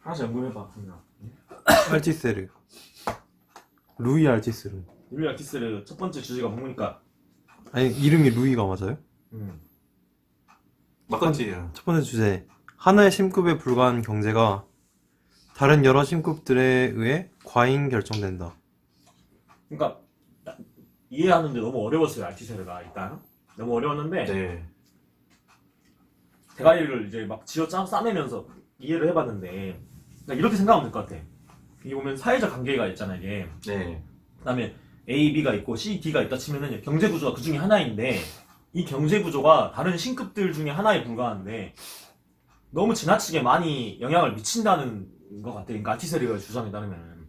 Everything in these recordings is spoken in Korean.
하나씩 연구해봐. 알티세르. 루이 알티세르. 루이 알티세르 첫 번째 주제가 뭡니까? 아니 이름이 루이가 맞아요? 맞겠지. 첫 번째 주제. 하나의 심급에 불과한 경제가 다른 여러 심급들에 의해 과잉 결정된다. 그러니까 이해하는데 너무 어려웠어요. 알티세르가 일단 너무 어려웠는데 네. 대가리를 이제 막 싸매면서 이해를 해봤는데 그러니까 이렇게 생각하면 될 것 같아. 이게 보면 사회적 관계가 있잖아 이게. 네. 그다음에 A, B가 있고 C, D가 있다 치면은 경제 구조가 그 중에 하나인데 이 경제 구조가 다른 신급들 중에 하나에 불과한데 너무 지나치게 많이 영향을 미친다는 것 같아. 그러니까 알티세르가 주장에 따르면.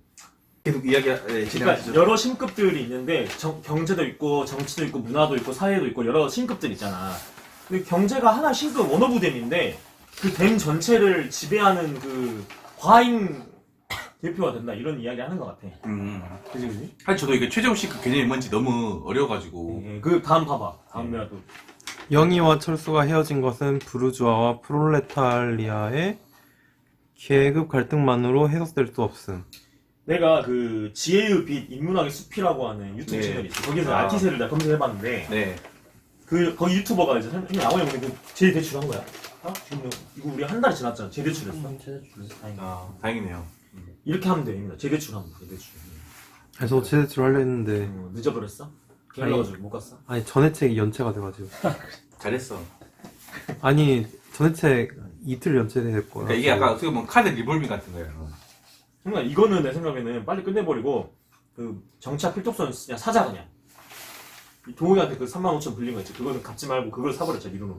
계속 이야기 그러니까 진행하시죠. 여러 신급들이 있는데 경제도 있고 정치도 있고 문화도 있고 사회도 있고 여러 신급들 있잖아. 근데 경제가 하나 신급 원 오브 댐인데 그 댐 전체를 지배하는 그 과잉 대표가 된다 이런 이야기 하는 것 같아. 그지? 사실 저도 이게 최종 시급 개념이 뭔지 너무 어려워가지고. 예, 그 다음 봐봐. 다음이라도. 영희와 철수가 헤어진 것은 부르주아와 프롤레타리아의 계급 갈등만으로 해석될 수 없음. 내가 그 지혜의 빛 인문학의 숲이라고 하는 유튜브 네. 채널이 있어. 거기서 아. 알티세를 내가 검색해봤는데 네. 그 거기 유튜버가 이제 나오냐 보니 그 제일 대출한 거야. 지금 이거 우리 한 달이 지났잖아. 제대출했어. 제대출했어. 다행이다. 아, 다행이네요. 이렇게 하면 됩니다. 제대출하면 돼. 제대출. 그래서 제대출 하려 했는데 늦어버렸어? 게을러가지고 못 갔어? 아니 전회책이 연체가 돼가지고. 잘했어. 아니 전회책 이틀 연체될 거야. 그러니까 이게 약간 어떻게 보면 카드 리볼빙 같은 거예요. 그러니까 이거는 내 생각에는 빨리 끝내버리고 그 정치학 필독선 그냥 사자 그냥. 이 동욱이한테 그 35,000 불린 거 있지. 그거는 갚지 말고 그걸 사버렸죠 미루는.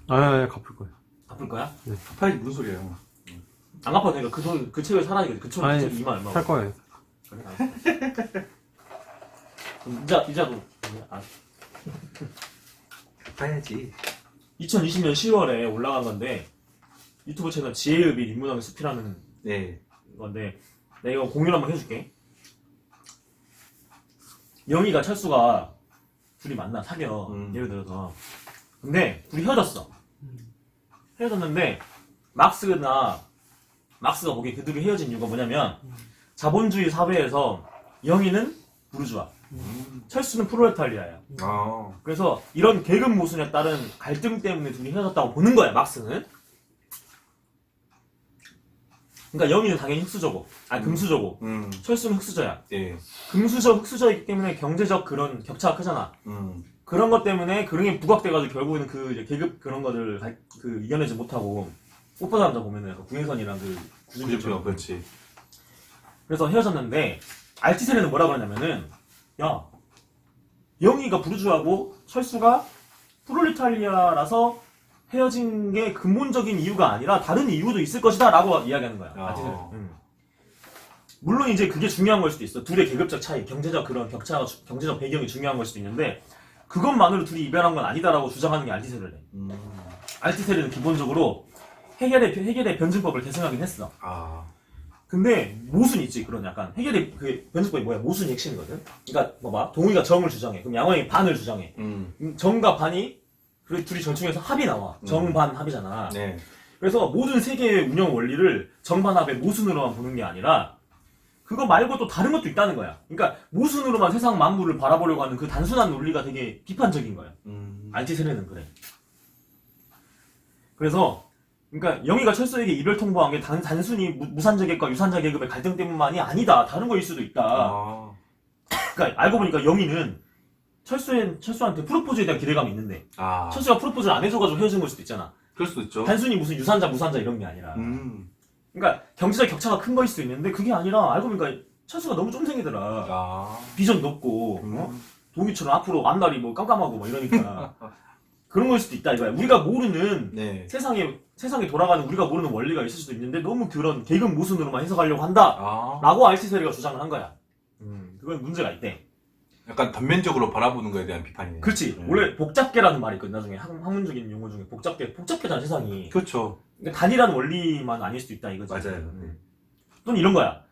아니 갚을 거예요. 갚을 거야? 파이지 무슨 소리예요? 안 갚아도 되니까 그 돈 그 책을 사라니까 그 아니, 책 2만 얼마? 살 거예요. 그래, 알았어. 그럼 이자도 아, 파야지. 2020년 10월에 올라간 건데 유튜브 채널 지혜의 빛 인문학의 숲이라는 네. 건데 내가 이거 공유를 한번 해줄게. 영희가 철수가 둘이 만나 사겨. 예를 들어서 근데 둘이 헤어졌어. 헤어졌는데 막스가 보기에 그들이 헤어진 이유가 뭐냐면 자본주의 사회에서 영희는 부르주아, 철수는 프롤레타리아야. 아. 그래서 이런 계급 모순에 따른 갈등 때문에 둘이 헤어졌다고 보는 거야 막스는. 그러니까 영희는 당연히 흑수저고, 금수저고, 철수는 흑수저야. 네. 금수저, 흑수저이기 때문에 경제적 그런 격차가 크잖아. 그런 것 때문에 그런 게 부각돼가지고 결국에는 그 이제 계급 그런 것을 그 이겨내지 못하고 오빠 남자 보면은 약간 궁예선이랑 그 구조표 그렇지. 그래서 헤어졌는데 알티세르는 뭐라 그러냐면은 야 영희가 부르주아고 철수가 프롤레타리아라서 헤어진 게 근본적인 이유가 아니라 다른 이유도 있을 것이다 라고 이야기하는 거야. 알티세르. 물론 이제 그게 중요한 걸 수도 있어. 둘의 계급적 차이, 경제적 그런 격차가 경제적 배경이 중요한 걸 수도 있는데 그것만으로 둘이 이별한 건 아니다라고 주장하는 게 알티세르래. 알티세르는 기본적으로 해결의 변증법을 계승하긴 했어. 아. 근데 모순이 있지. 그런 약간 해결의 그 변증법이 뭐야? 모순이 핵심이거든. 그러니까 봐봐. 동의가 정을 주장해. 그럼 양왕이 반을 주장해. 정과 반이 그리고 둘이 절충해서 합이 나와. 정반 합이잖아. 네. 그래서 모든 세계의 운영 원리를 정반합의 모순으로만 보는 게 아니라 그거 말고 또 다른 것도 있다는 거야. 그러니까 모순으로만 세상 만물을 바라보려고 하는 그 단순한 논리가 되게 비판적인 거야. 알티세르는 그래. 그래서 그러니까 영희가 철수에게 이별 통보한 게 단순히 무산자 계급과 유산자 계급의 갈등 때문만이 아니다. 다른 거일 수도 있다. 아. 그러니까 알고 보니까 영희는 철수한테 프로포즈에 대한 기대감이 있는데 아. 철수가 프로포즈를 안 해줘가지고 헤어진 걸 수도 있잖아. 그럴 수도 있죠. 단순히 무슨 유산자 무산자 이런 게 아니라. 그러니까 경제적 격차가 큰 거일 수도 있는데 그게 아니라 알고 보니까 철수가 너무 쫌생이더라. 아. 비전 높고 동이처럼 앞으로 앞날이 뭐 깜깜하고 뭐 이러니까 그런 걸 수도 있다 이거야. 우리가 모르는 네. 세상에 돌아가는 우리가 모르는 원리가 있을 수도 있는데 너무 그런 계급 모순으로만 해석하려고 한다 아. 라고 알티세르가 주장을 한 거야. 그건 문제가 있대. 약간 단면적으로 바라보는 거에 대한 비판이네요. 그렇지. 원래 복잡계라는 말이 있거든. 나중에 학문적인 용어 중에 복잡계잖아 세상이. 그렇죠. 그러니까 단일한 원리만 아닐 수도 있다 이거지. 맞아요. 또는 이런 거야.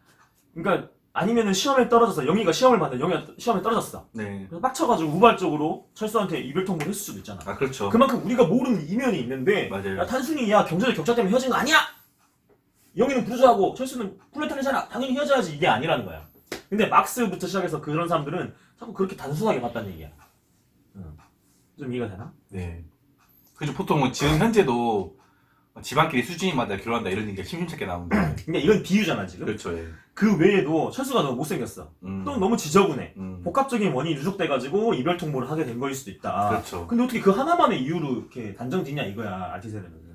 그러니까 아니면은 시험에 떨어져서 영희가 시험을 봤는데 영희가 시험에 떨어졌어. 네. 그래서 빡쳐가지고 우발적으로 철수한테 이별 통보를 했을 수도 있잖아. 아, 그렇죠. 그만큼 우리가 모르는 이면이 있는데 맞아요. 야, 단순히 야 경제적 격차 때문에 헤어진 거 아니야! 영희는 부르주아고 철수는 프롤레타리아잖아. 당연히 헤어져야지. 이게 아니라는 거야. 근데 막스부터 시작해서 그런 사람들은 자꾸 그렇게 단순하게 봤다는 얘기야. 좀 이해가 되나? 네. 그래서 보통 지금 현재도 집안끼리 수준이마다 결혼한다 이런 얘기가 심심찮게 나오는데. 그러니까 이건 비유잖아 지금. 그렇죠. 예. 그 외에도 철수가 너무 못생겼어. 또 너무 지저분해. 복합적인 원인이 누적돼가지고 이별 통보를 하게 된 거일 수도 있다. 그렇죠. 근데 어떻게 그 하나만의 이유로 이렇게 단정 짓냐 이거야 알티세르는.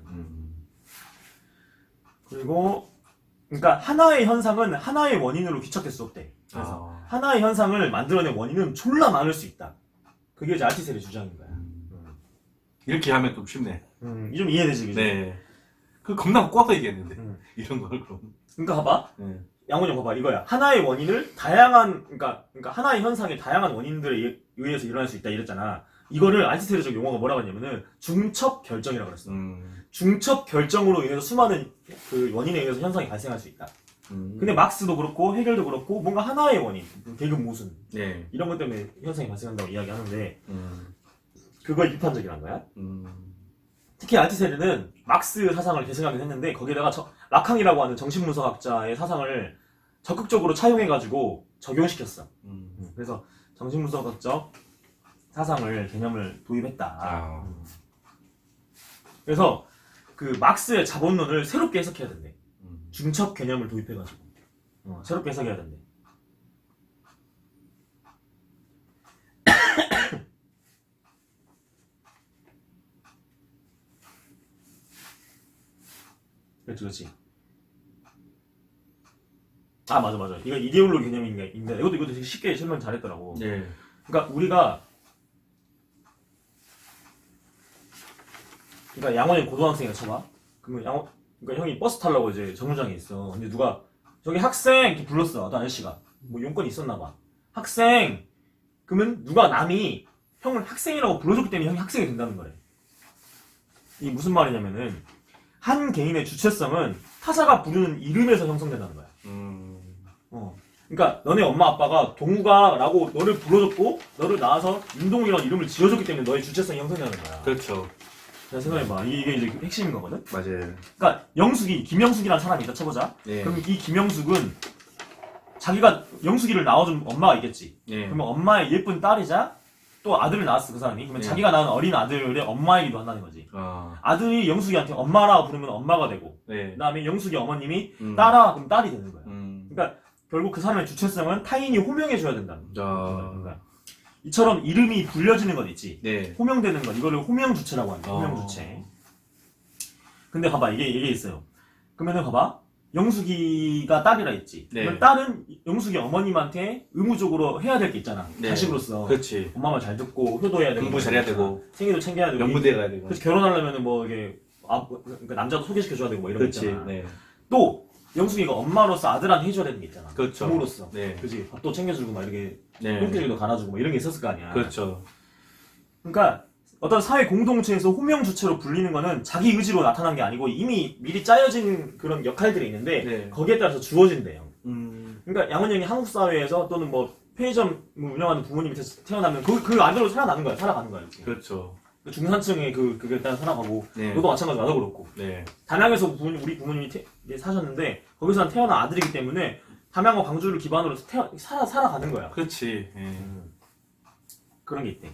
그리고 그러니까 하나의 현상은 하나의 원인으로 귀착될 수 없대. 그래서 하나의 현상을 만들어낸 원인은 졸라 많을 수 있다. 그게 이제 알티세르의 주장인 거야. 이렇게 하면 좀 쉽네. 좀 이해되지, 그지? 네. 그 겁나 꼬아서 얘기했는데 이런 걸 그럼. 그러니까 봐봐. 네. 양원형 봐봐 이거야. 하나의 원인을 다양한 그러니까 하나의 현상의 다양한 원인들에 의해서 일어날 수 있다 이랬잖아. 이거를 알티세르적 용어가 뭐라고 했냐면은 중첩 결정이라고 그랬어. 중첩 결정으로 인해서 수많은 그 원인에 의해서 현상이 발생할 수 있다. 근데 막스도 그렇고 해겔도 그렇고 뭔가 하나의 원인, 계급 모순 네. 이런 것 때문에 현상이 발생한다고 이야기하는데 그거에 비판적이란 거야. 특히 알티세르는 막스 사상을 계승하긴 했는데 거기에다가 라캉이라고 하는 정신분석학자의 사상을 적극적으로 차용해가지고 적용시켰어. 그래서 정신분석학적 사상을 개념을 도입했다. 그래서 그 막스의 자본론을 새롭게 해석해야 된대. 중첩 개념을 도입해가지고 새롭게 해석해야 된대. 그렇지. 아 맞아. 이거 이데올로기 개념인데 이것도 되게 쉽게 설명 잘했더라고. 네. 그러니까 양원이 고등학생이라 쳐봐. 그러면 그러니까 형이 버스 타려고 이제 정류장에 있어. 근데 누가 저기 학생 이렇게 불렀어. 어떤 아저씨가 뭐 용건이 있었나 봐. 학생. 그러면 누가 남이 형을 학생이라고 불러줬기 때문에 형이 학생이 된다는 거래. 이게 무슨 말이냐면은 한 개인의 주체성은 타자가 부르는 이름에서 형성된다는 거야. 그러니까 너네 엄마 아빠가 동우가라고 너를 불러줬고 너를 낳아서 윤동이라는 이름을 지어줬기 때문에 너의 주체성이 형성되는 거야. 그렇죠. 자 생각해봐. 이게 이제 핵심인 거거든. 맞아요. 그러니까 김영숙이라는 사람이 있다 쳐보자. 네. 그럼 이 김영숙은 자기가 영숙이를 낳아준 엄마가 있겠지. 네. 그러면 엄마의 예쁜 딸이자 또 아들을 낳았어 그 사람이. 그러면 네. 자기가 낳은 어린 아들의 엄마이기도 한다는 거지. 아들이 영숙이한테 엄마라고 부르면 엄마가 되고 네. 그 다음에 영숙이 어머님이 딸아 그럼 딸이 되는 거야. 그러니까 결국 그 사람의 주체성은 타인이 호명해줘야 된다는 거야. 그러니까 이처럼 이름이 불려지는 건 있지. 네. 호명되는 건 이거를 호명주체라고 합니다. 호명주체. 근데 봐봐 이게 있어요. 그러면은 봐봐 영숙이가 딸이라 했지. 네. 그러면 딸은 영숙이 어머님한테 의무적으로 해야 될 게 있잖아. 네. 자식으로서. 그렇지. 엄마 말 잘 듣고 효도해야 되고 공부 잘해야 되고 생일도 챙겨야 되고 명문대 가야 되고. 그래서 결혼하려면은 뭐 이게 그러니까 남자도 소개시켜줘야 되고 뭐 이런 거 그렇지. 있잖아. 네. 또 영숙이가 엄마로서 아들한테 해줘야 되는 게 있잖아. 그렇죠. 부모로서. 네. 그지 밥도 챙겨주고 막 이렇게 네. 똥줄도 갈아주고 뭐 이런 게 있었을 거 아니야. 그렇죠. 그러니까 어떤 사회 공동체에서 호명 주체로 불리는 거는 자기 의지로 나타난 게 아니고 이미 미리 짜여진 그런 역할들이 있는데 네. 거기에 따라서 주어진대요. 그러니까 양원 형이 한국 사회에서 또는 뭐 편의점 운영하는 부모님 밑에서 태어나면 그 안으로 살아가는 거야. 이렇게. 그렇죠. 중산층의 그게 따라 살아가고 네. 너도 마찬가지로 나도 그렇고 네. 담양에서 우리 부모님이 사셨는데 거기서 태어난 아들이기 때문에 담양과 광주를 기반으로 살아가는 거야. 그렇지. 네. 그런 게 있대.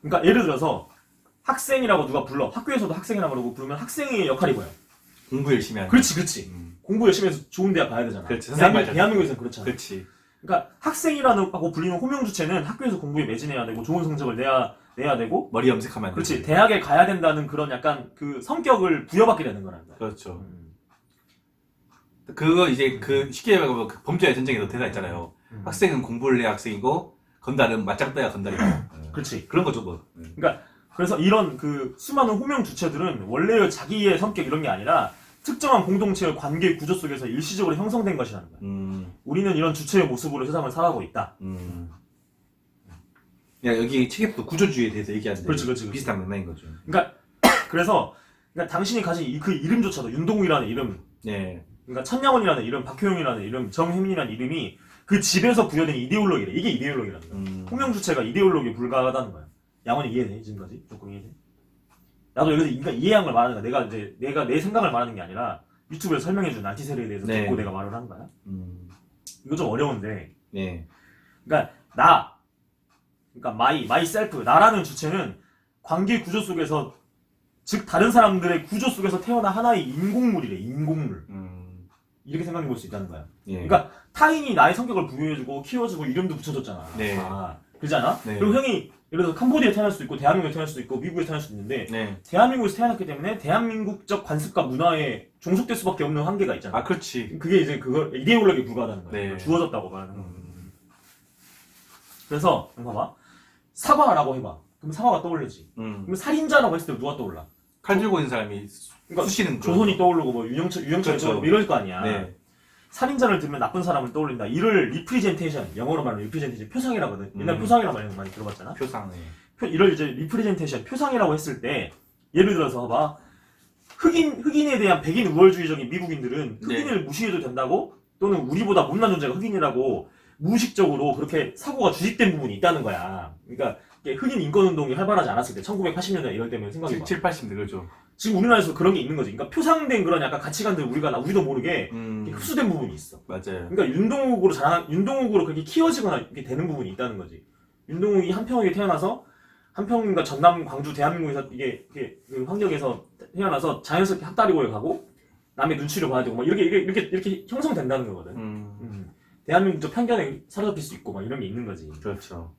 그러니까 예를 들어서 학생이라고 누가 불러 학교에서도 학생이라고 그러고 부르면 학생의 역할이 뭐야? 공부 열심히 하는. 그렇지. 공부 열심히 해서 좋은 대학 가야 되잖아. 그렇지. 대한민국에서는 그렇잖아. 그렇지. 그러니까 학생이라고 불리는 호명 주체는 학교에서 공부에 매진해야 되고 좋은 성적을 내야 되고 머리 염색하면 안 그렇지. 되지. 대학에 가야 된다는 그런 약간 그 성격을 부여받게 되는 거라는 거야. 그렇죠. 그거 이제 그 쉽게 말하면 그 범죄의 전쟁에도 대사 있잖아요. 학생은 공부를 해야 학생이고 건달은 맞짱 떠야 건달이다. 그렇지. 그런 거죠 뭐. 그러니까 그래서 이런 그 수많은 호명 주체들은 원래의 자기의 성격 이런 게 아니라 특정한 공동체의 관계 구조 속에서 일시적으로 형성된 것이라는 거야. 우리는 이런 주체의 모습으로 세상을 살아가고 있다. 야 여기 책에도 구조주의에 대해서 얘기하는데 그렇지. 비슷한 맥락인 거죠. 그러니까 그래서 당신이 가진 그 이름조차도 윤동우라는 이름, 네. 그러니까 천양원이라는 이름, 박효영이라는 이름, 정혜민이라는 이름이 그 집에서 부여된 이데올로기래. 이게 이데올로기라는 거야. 호명 주체가 이데올로기에 불과하다는 거야. 양원이 이해돼 지금까지? 조금 이해돼? 나도 여기서 그러니까 이해한 걸 말하는 거야. 내가 내 생각을 말하는 게 아니라 유튜브에서 설명해준 알티셀에 대해서 네. 듣고 내가 말을 한 거야. 음. 이거 좀 어려운데. 네. 그러니까 그러니까 myself, 나라는 주체는 관계 구조 속에서, 즉 다른 사람들의 구조 속에서 태어난 하나의 인공물이래. 인공물. 이렇게 생각해 볼 수 있다는 거야. 예. 그러니까 타인이 나의 성격을 부여해주고 키워주고 이름도 붙여줬잖아. 네. 그러지 않아? 네. 그리고 형이 예를 들어서 캄보디아에 태어날 수도 있고 대한민국에 태어날 수도 있고 미국에 태어날 수도 있는데 네. 대한민국에서 태어났기 때문에 대한민국적 관습과 문화에 종속될 수밖에 없는 한계가 있잖아. 아, 그렇지. 그게 이제 그걸 이데올로기에 불과하다는 거야. 네. 주어졌다고 말하는 거. 그래서 봐봐. 사과라고 해봐. 그럼 사과가 떠올리지. 그럼 살인자라고 했을 때 누가 떠올라? 칼 들고 있는 사람이 그러니까 쑤시는 조선이 떠오르고 뭐 유영철이 그렇죠. 떠오르고 이럴 거 아니야. 네. 살인자를 들면 나쁜 사람을 떠올린다. 이를 리프리젠테이션, 영어로 말하면 리프리젠테이션, 표상이라거든. 옛날 표상이라고 많이 들어봤잖아. 표상. 이를 이제 리프리젠테이션, 표상이라고 했을 때 예를 들어서 봐봐. 흑인에 대한 백인 우월주의적인 미국인들은 흑인을 무시해도 된다고, 또는 우리보다 못난 존재가 흑인이라고 무의식적으로 그렇게 사고가 주식된 부분이 있다는 거야. 그러니까 이게 흑인 인권운동이 활발하지 않았을 때 1980년대 이럴 때면 생각해봐. 7, 80대 그렇죠. 지금 우리나라에서 그런 게 있는 거지. 그러니까 표상된 그런 약간 가치관들 우리도 모르게 흡수된 부분이 있어. 맞아요. 그러니까 윤동욱으로 그렇게 키워지거나 이렇게 되는 부분이 있다는 거지. 윤동욱이 한평에 태어나서 한평과 전남, 광주, 대한민국에서 이게 그 환경에서 태어나서 자연스럽게 학다리고에 가고 남의 눈치를 봐야 되고 막 이렇게 형성된다는 거거든. 대한민국적 편견에 사로잡힐 수 있고 막 이런 게 있는 거지. 그렇죠.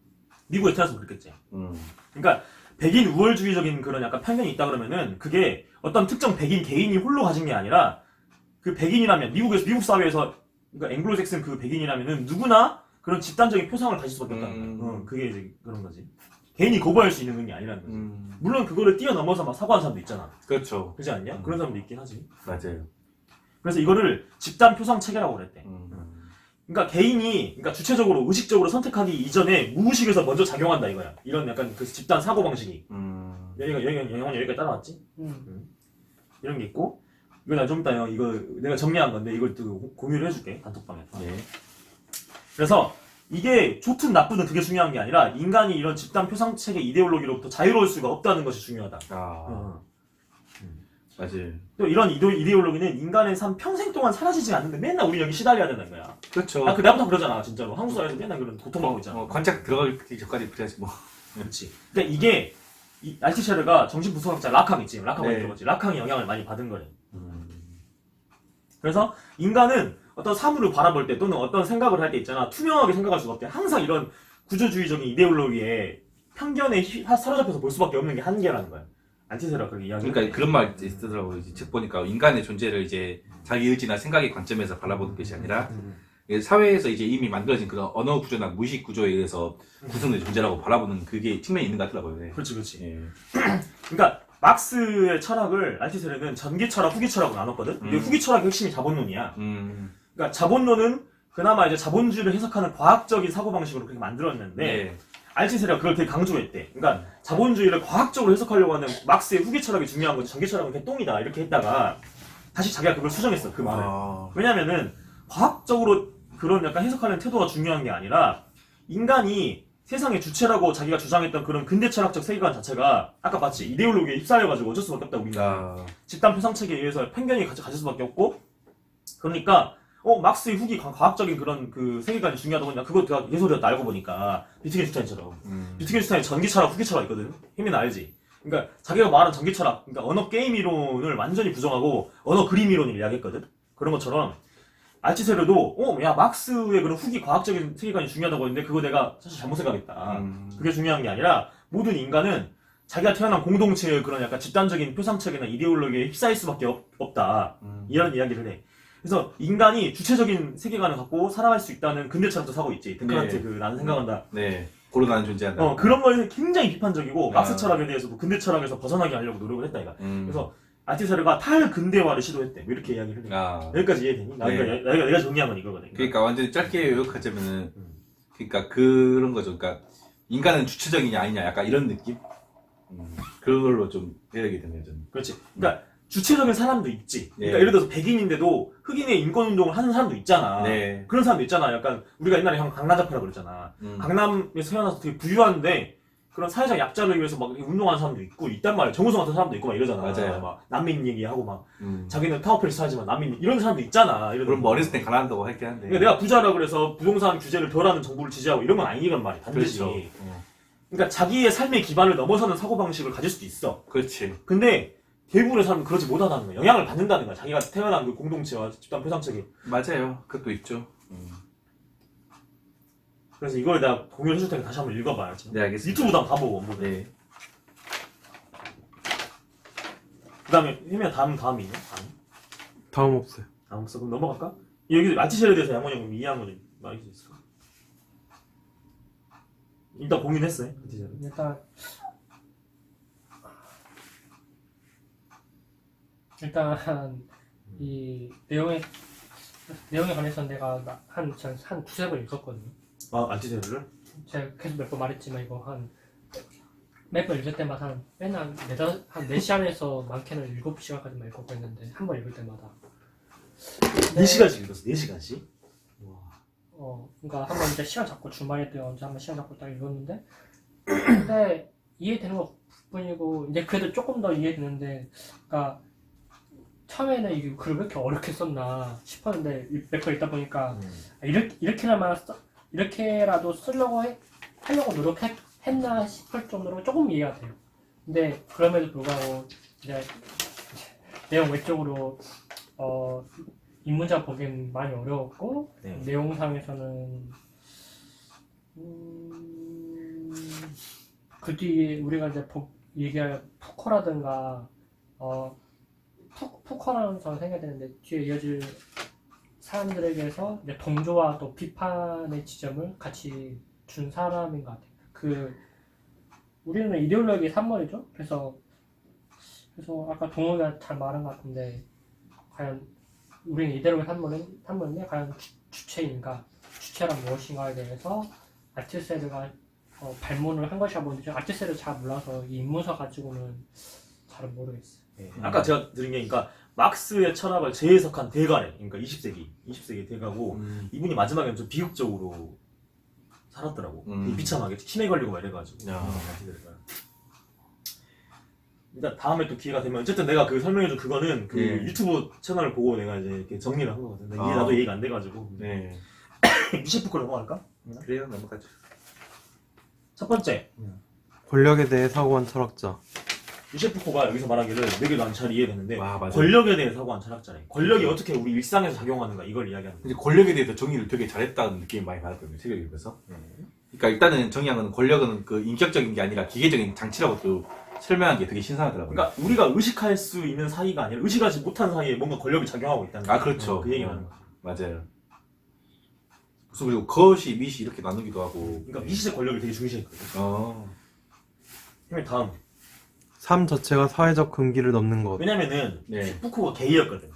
미국에 태어나서 그렇겠지. 그러니까 백인 우월주의적인 그런 약간 편견이 있다 그러면은 그게 어떤 특정 백인 개인이 홀로 가진 게 아니라 그 백인이라면 미국 사회에서 그러니까 앵글로색슨 그 백인이라면은 누구나 그런 집단적인 표상을 가질 수밖에 없다는 거야. 그게 이제 그런 거지. 개인이 거부할 수 있는 게 아니라는 거지. 물론 그거를 뛰어넘어서 막 사과하는 사람도 있잖아. 그렇죠. 그렇지 않냐? 그런 사람도 있긴 하지. 맞아요. 그래서 이거를 집단 표상 체계라고 그랬대. 그러니까 그러니까 주체적으로 의식적으로 선택하기 이전에 무의식에서 먼저 작용한다 이거야. 이런 약간 그 집단 사고 방식이. 여기까지 따라왔지? 이런 게 있고. 이거 나 좀 이따 이거 내가 정리한 건데 이걸 또 공유를 해줄게 단톡방에. 네. 그래서 이게 좋든 나쁘든 그게 중요한 게 아니라 인간이 이런 집단 표상 체계 이데올로기로부터 자유로울 수가 없다는 것이 중요하다. 맞아요. 또 이런 이데올로기는 인간의 삶 평생 동안 사라지지 않는데 맨날 우리 여기 시달려야 된다는 거야. 그렇죠. 나부터 그러잖아 진짜로. 한국 사회에서 맨날 그런 고통받고 있잖아. 관짝 들어가기 전까지 그래야지 뭐. 그렇지. 그러니까 이게 알티셰르가 정신분석학자 락항 있지. 락항 많이 들어봤지. 락항이 영향을 많이 받은 거래. 그래서 인간은 어떤 사물을 바라볼 때 또는 어떤 생각을 할 때 있잖아. 투명하게 생각할 수가 없대. 항상 이런 구조주의적인 이데올로기에 편견에 사로잡혀서 볼 수밖에 없는 게 한계라는 거야. 알티셰르가 그렇게 이야기해. 그러니까 그런 말 있더라고요. 책 보니까 인간의 존재를 이제 자기 의지나 생각의 관점에서 바라보는 것이 아니라 사회에서 이제 이미 만들어진 그런 언어 구조나 무의식 구조에 의해서 구성된 존재라고 바라보는 그게 측면이 있는 것 같더라고요. 네. 그렇지. 예. 그러니까 막스의 철학을 알티세르는 전기 철학, 후기 철학으로 나눴거든. 이게 후기 철학의 핵심이 자본론이야. 그러니까 자본론은 그나마 이제 자본주의를 해석하는 과학적인 사고 방식으로 그렇게 만들었는데 네. 알티세르가 그걸 되게 강조했대. 그러니까 자본주의를 과학적으로 해석하려고 하는 막스의 후기 철학이 중요한 거지. 전기 철학은 개똥이다 이렇게 했다가 다시 자기가 그걸 수정했어 그 말을. 왜냐면은 과학적으로 그런 약간 해석하는 태도가 중요한 게 아니라 인간이 세상의 주체라고 자기가 주장했던 그런 근대 철학적 세계관 자체가 아까 봤지 이데올로기에 휩싸여가지고 어쩔 수밖에 없다 우리가 집단 표상 체계에 의해서 편견이 가질 수밖에 없고 그러니까 막스의 후기 과학적인 그런 그 세계관이 중요하다고 하니까 그거 내가 예술이었다 알고 보니까 비트겐슈타인처럼 비트겐슈타인 전기 철학 후기 철학 있거든. 힘이 알지. 그러니까 자기가 말한 전기 철학 그러니까 언어 게임 이론을 완전히 부정하고 언어 그림 이론을 이야기했거든. 그런 것처럼 알티세르도 야 막스의 그런 후기 과학적인 세계관이 중요하다고 했는데 그거 내가 사실 잘못 생각했다. 그게 중요한 게 아니라 모든 인간은 자기가 태어난 공동체의 그런 약간 집단적인 표상책이나 이데올로기에 휩싸일 수밖에 없다. 이런 이야기를 해. 그래서 인간이 주체적인 세계관을 갖고 살아갈 수 있다는 근대 철학도 사고 있지. 데카르트 나는 생각한다. 네. 고로 나는 존재한다. 그런 거에 굉장히 비판적이고 막스 철학에 대해서도 근대 철학에서 벗어나게 하려고 노력을 했다 이가. 그래서 알티세르가 탈근대화를 시도했대. 뭐 이렇게 이야기를 해. 여기까지 이해되니? 네. 내가 정리한 건 이거거든. 그러니까 완전히 짧게 요약하자면은 그러니까 그런 거죠. 그러니까 인간은 주체적이냐 아니냐 약간 이런 느낌? 그걸로 좀 해석이 되네요 저는. 그렇지. 그러니까 주체적인 사람도 있지. 그러니까 네. 예를 들어서 백인인데도 흑인의 인권운동을 하는 사람도 있잖아. 네. 그런 사람도 있잖아. 약간 우리가 옛날에 형 강남 잡혀라 그랬잖아. 강남에서 태어나서 되게 부유한데 그런 사회적 약자를 위해서 막 운동하는 사람도 있고 있단 말이야. 정우성 같은 사람도 있고 막 이러잖아. 맞아요. 막 난민 얘기하고 막 자기는 타워필에 살지만 난민 이런 사람도 있잖아. 이런 물론 뭐 어렸을 땐 가난하다고 할긴 한데. 그러니까 내가 부자라 그래서 부동산 규제를 덜하는 정부를 지지하고 이런 건 아니란 말이야. 반드시. 그렇죠. 그러니까 자기의 삶의 기반을 넘어서는 사고방식을 가질 수도 있어. 그렇지. 근데 대부분의 사람은 그러지 못하다는 거야. 영향을 받는다는 거야. 자기가 태어난 그 공동체와 집단 표상책이. 맞아요. 그것도 있죠. 그래서 이걸 내가 공유를 해줄 테니까 다시 한번 읽어봐야지. 네, 알겠습니다. 유튜브도 한번 가보고 원본. 네. 그 다음에 혜미야 다음이 있냐? 다음 없어요. 다음 없어. 그럼 넘어갈까? 여기 알티셀에 대해서 양원이 형님 이해한 거좀 말해줄 수 있을까? 일단 공유했어요. 알티셀은. 일단 이 내용에 관해서 내가 한 두세 번 읽었거든요. 아 알티셀을? 제가 계속 몇 번 말했지만 이거 몇 번 읽을 때마다 맨날 한 4시간에서 많게는 7시간까지만 읽고 있는데 한 번 읽을 때마다 4시간씩 읽었어. 4시간씩? 그러니까 한 번 이제 시간 잡고 주말에 때 언제 한 번 시간 잡고 딱 읽었는데 근데 이해되는 것뿐이고 이제 그래도 조금 더 이해되는데 그러니까 처음에는 이게 글을 왜 이렇게 어렵게 썼나 싶었는데 몇 번 읽다 보니까 이렇게라도 쓰려고 하려고 노력했나 싶을 정도로 조금 이해가 돼요. 근데 그럼에도 불구하고 이제 내용 외적으로 입문자 보기엔 많이 어려웠고 네. 내용상에서는 그 뒤에 우리가 이제 얘기할 푸커라든가 푸커라는 생각이 되는데 뒤에 이어질 사람들에게서 이제 동조와 또 비판의 지점을 같이 준 사람인 것 같아요. 우리는 이데올로기의 산물이죠. 그래서 아까 동호가 잘 말한 것 같은데 과연 우리는 이데올로기 산물인데 과연 주체인가, 주체란 무엇인가에 대해서 알티세르가 발문을 한 것이라 보는데 알티세르 잘 몰라서 이 입문서 가지고는 잘은 모르겠어요. 네. 아까 제가 들은 게 그러니까 막스의 철학을 재해석한 대가래. 그러니까 20세기 대가고 이분이 마지막에는 좀 비극적으로 살았더라고. 되게 비참하게 치매 걸리고 막 이래가지고. 일단 다음에 또 기회가 되면 어쨌든 내가 그 설명해준 그거는 그 유튜브 채널을 보고 내가 이제 이렇게 정리를 한 거거든. 이게 나도 이해가 안 돼가지고. 네. 미셸 푸코 넘어갈까? 그래요. 넘어가죠. 첫 번째. 권력에 대해 사고한 철학자. 미셸 푸코가 여기서 말하기를 되게 난 잘 이해되는데 와, 맞아요. 권력에 대해 사고한 철학자래. 권력이 어떻게 우리 일상에서 작용하는가 이걸 이야기하는 거야. 이제 권력에 대해서 정의를 되게 잘했다는 느낌이 많이 받았거든요. 책을 읽으면서. 그러니까 일단은 정의한 건 권력은 그 인격적인 게 아니라 기계적인 장치라고 또 설명한 게 되게 신선하더라고요. 그러니까 우리가 의식할 수 있는 사이가 아니라 의식하지 못한 사이에 뭔가 권력이 작용하고 있다는 거야. 그렇죠. 그 얘기를 하는 거야. 맞아요. 무슨 그리고 거시, 밑이 이렇게 나누기도 하고. 그러니까 미시의 권력을 되게 중시했거든. 그러면 다음. 삶 자체가 사회적 금기를 넘는 것. 왜냐면은 네. 푸코가 게이였거든.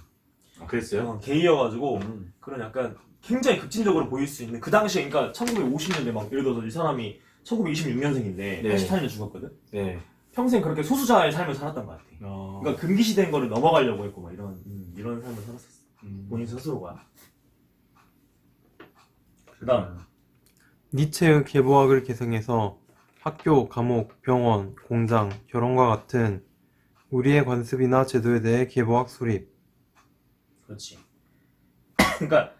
그랬어요? 게이여가지고 그런 약간 굉장히 급진적으로 보일 수 있는 그 당시에 그러니까 1950년대 막 예를 들어서 이 사람이 1926년생인데 네. 84년에 죽었거든. 네. 평생 그렇게 소수자의 삶을 살았던 것 같아. 그러니까 금기시된 거를 넘어가려고 했고 막 이런 삶을 살았었어. 본인 스스로가. 그다음 니체의 계보학을 계승해서 학교, 감옥, 병원, 공장, 결혼과 같은 우리의 관습이나 제도에 대해 계보학 수립. 그렇지. 그러니까